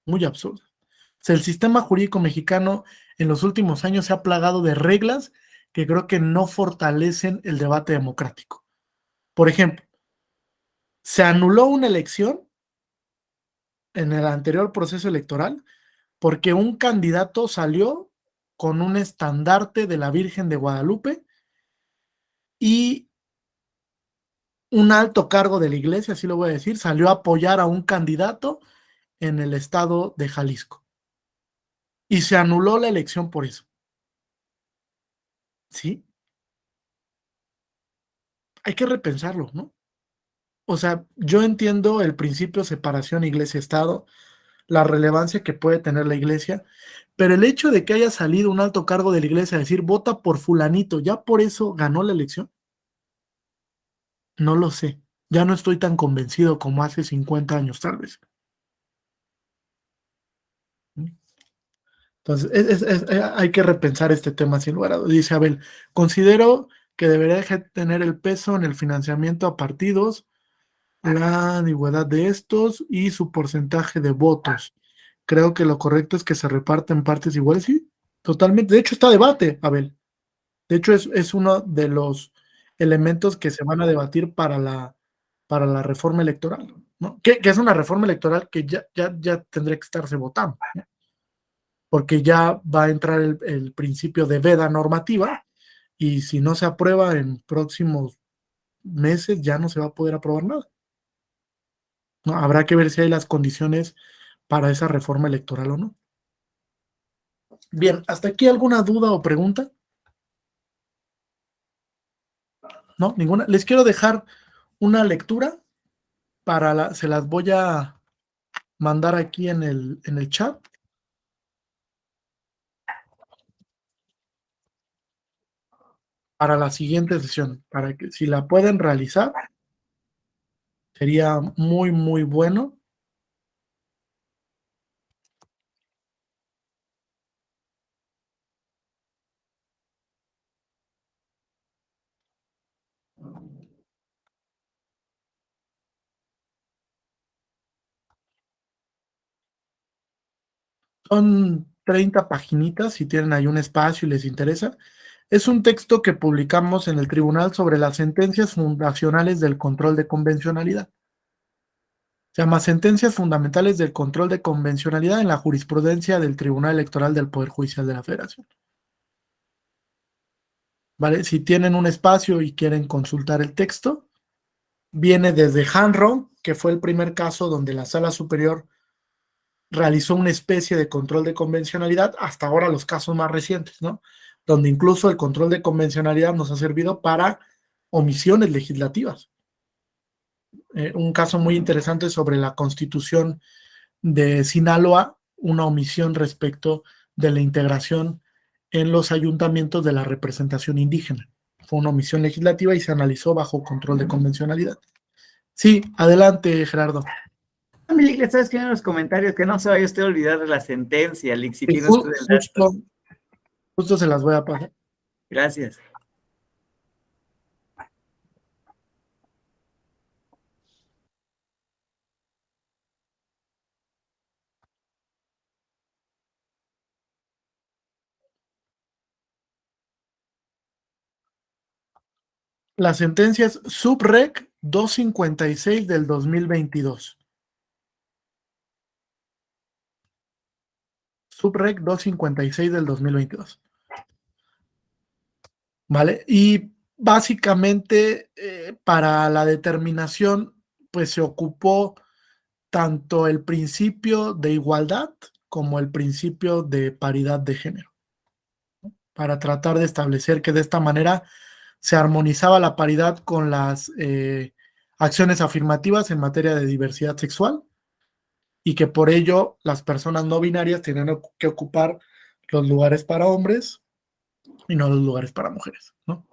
muy absurdas. O sea, el sistema jurídico mexicano en los últimos años se ha plagado de reglas que creo que no fortalecen el debate democrático. Por ejemplo, se anuló una elección en el anterior proceso electoral porque un candidato salió con un estandarte de la Virgen de Guadalupe y un alto cargo de la iglesia, así lo voy a decir, salió a apoyar a un candidato en el estado de Jalisco. Y se anuló la elección por eso. ¿Sí? Hay que repensarlo, ¿no? O sea, yo entiendo el principio de separación iglesia-estado, la relevancia que puede tener la iglesia, pero el hecho de que haya salido un alto cargo de la iglesia a decir, vota por fulanito, ¿ya por eso ganó la elección? No lo sé. Ya no estoy tan convencido como hace 50 años, tal vez. Entonces, hay que repensar este tema sin lugar a dudas. Dice Abel, considero que debería tener el peso en el financiamiento a partidos, la antigüedad de estos y su porcentaje de votos. Creo que lo correcto es que se reparten partes iguales. Sí, totalmente. De hecho, está debate, Abel. De hecho, es uno de los elementos que se van a debatir para la reforma electoral, ¿no? Que es una reforma electoral que ya tendría que estarse votando, ¿no? Porque ya va a entrar el principio de veda normativa y si no se aprueba en próximos meses ya no se va a poder aprobar nada, ¿no? Habrá que ver si hay las condiciones para esa reforma electoral o no. Bien, ¿hasta aquí alguna duda o pregunta? ¿No? ¿Ninguna? Les quiero dejar una lectura se las voy a mandar aquí en el chat. Para la siguiente sesión, para que si la pueden realizar, sería muy, muy bueno. Son 30 paginitas, si tienen ahí un espacio y les interesa. Es un texto que publicamos en el tribunal sobre las sentencias fundacionales del control de convencionalidad. Se llama Sentencias Fundamentales del Control de Convencionalidad en la Jurisprudencia del Tribunal Electoral del Poder Judicial de la Federación. ¿Vale? Si tienen un espacio y quieren consultar el texto, viene desde Hanron, que fue el primer caso donde la Sala Superior realizó una especie de control de convencionalidad, hasta ahora los casos más recientes, ¿no? Donde incluso el control de convencionalidad nos ha servido para omisiones legislativas. Un caso muy interesante sobre la Constitución de Sinaloa, una omisión respecto de la integración en los ayuntamientos de la representación indígena. Fue una omisión legislativa y se analizó bajo control de convencionalidad. Sí, adelante, Gerardo. Mili, le estaba escribiendo en los comentarios que no se vaya usted a olvidar de la sentencia, Lick, si tiene usted el dato. Justo se las voy a pasar. Gracias. La sentencia es Subrec 256 del 2022. Subrec 256 del 2022. ¿Vale? Y básicamente para la determinación, pues se ocupó tanto el principio de igualdad como el principio de paridad de género, para tratar de establecer que de esta manera se armonizaba la paridad con las acciones afirmativas en materia de diversidad sexual y que por ello las personas no binarias tenían que ocupar los lugares para hombres y no los lugares para mujeres, ¿no?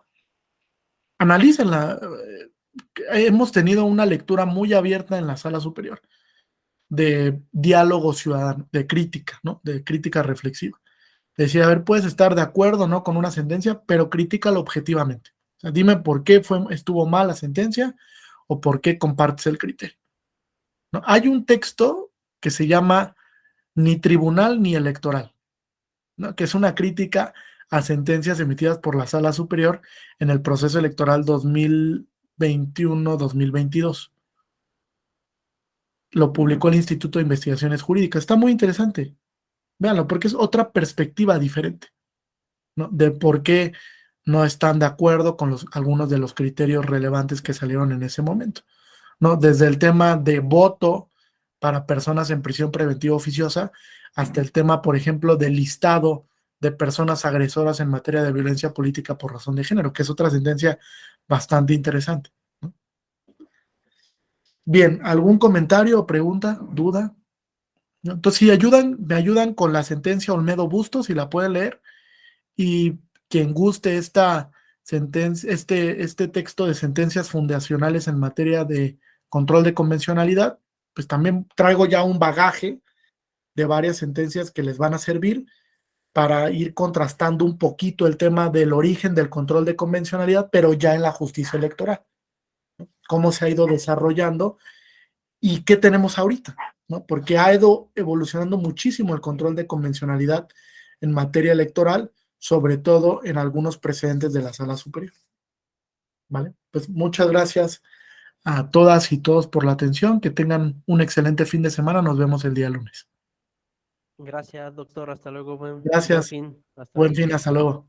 Analícenla. Hemos tenido una lectura muy abierta en la sala superior de diálogo ciudadano, de crítica, ¿no? De crítica reflexiva. Decir, a ver, puedes estar de acuerdo, ¿no? Con una sentencia, pero críticalo objetivamente. O sea, dime por qué estuvo mal la sentencia o por qué compartes el criterio, ¿no? Hay un texto que se llama Ni tribunal ni electoral, ¿no? Que es una crítica a sentencias emitidas por la Sala Superior en el proceso electoral 2021-2022. Lo publicó el Instituto de Investigaciones Jurídicas. Está muy interesante. Véanlo, porque es otra perspectiva diferente, ¿no? De por qué no están de acuerdo con algunos de los criterios relevantes que salieron en ese momento, ¿no? Desde el tema de voto para personas en prisión preventiva oficiosa hasta el tema, por ejemplo, del listado de personas agresoras en materia de violencia política por razón de género, que es otra sentencia bastante interesante, ¿no? Bien, ¿algún comentario, pregunta, duda? ¿No? Entonces, si me ayudan con la sentencia Olmedo Bustos, si la pueden leer, y quien guste esta sentencia, este texto de sentencias fundacionales en materia de control de convencionalidad, pues también traigo ya un bagaje de varias sentencias que les van a servir para ir contrastando un poquito el tema del origen del control de convencionalidad, pero ya en la justicia electoral, ¿no? Cómo se ha ido desarrollando y qué tenemos ahorita, ¿no? Porque ha ido evolucionando muchísimo el control de convencionalidad en materia electoral, sobre todo en algunos precedentes de la Sala Superior. ¿Vale? Pues muchas gracias a todas y todos por la atención. Que tengan un excelente fin de semana. Nos vemos el día lunes. Gracias, doctor. Hasta luego. Gracias. Buen fin. Hasta Buen luego. fin. Hasta luego.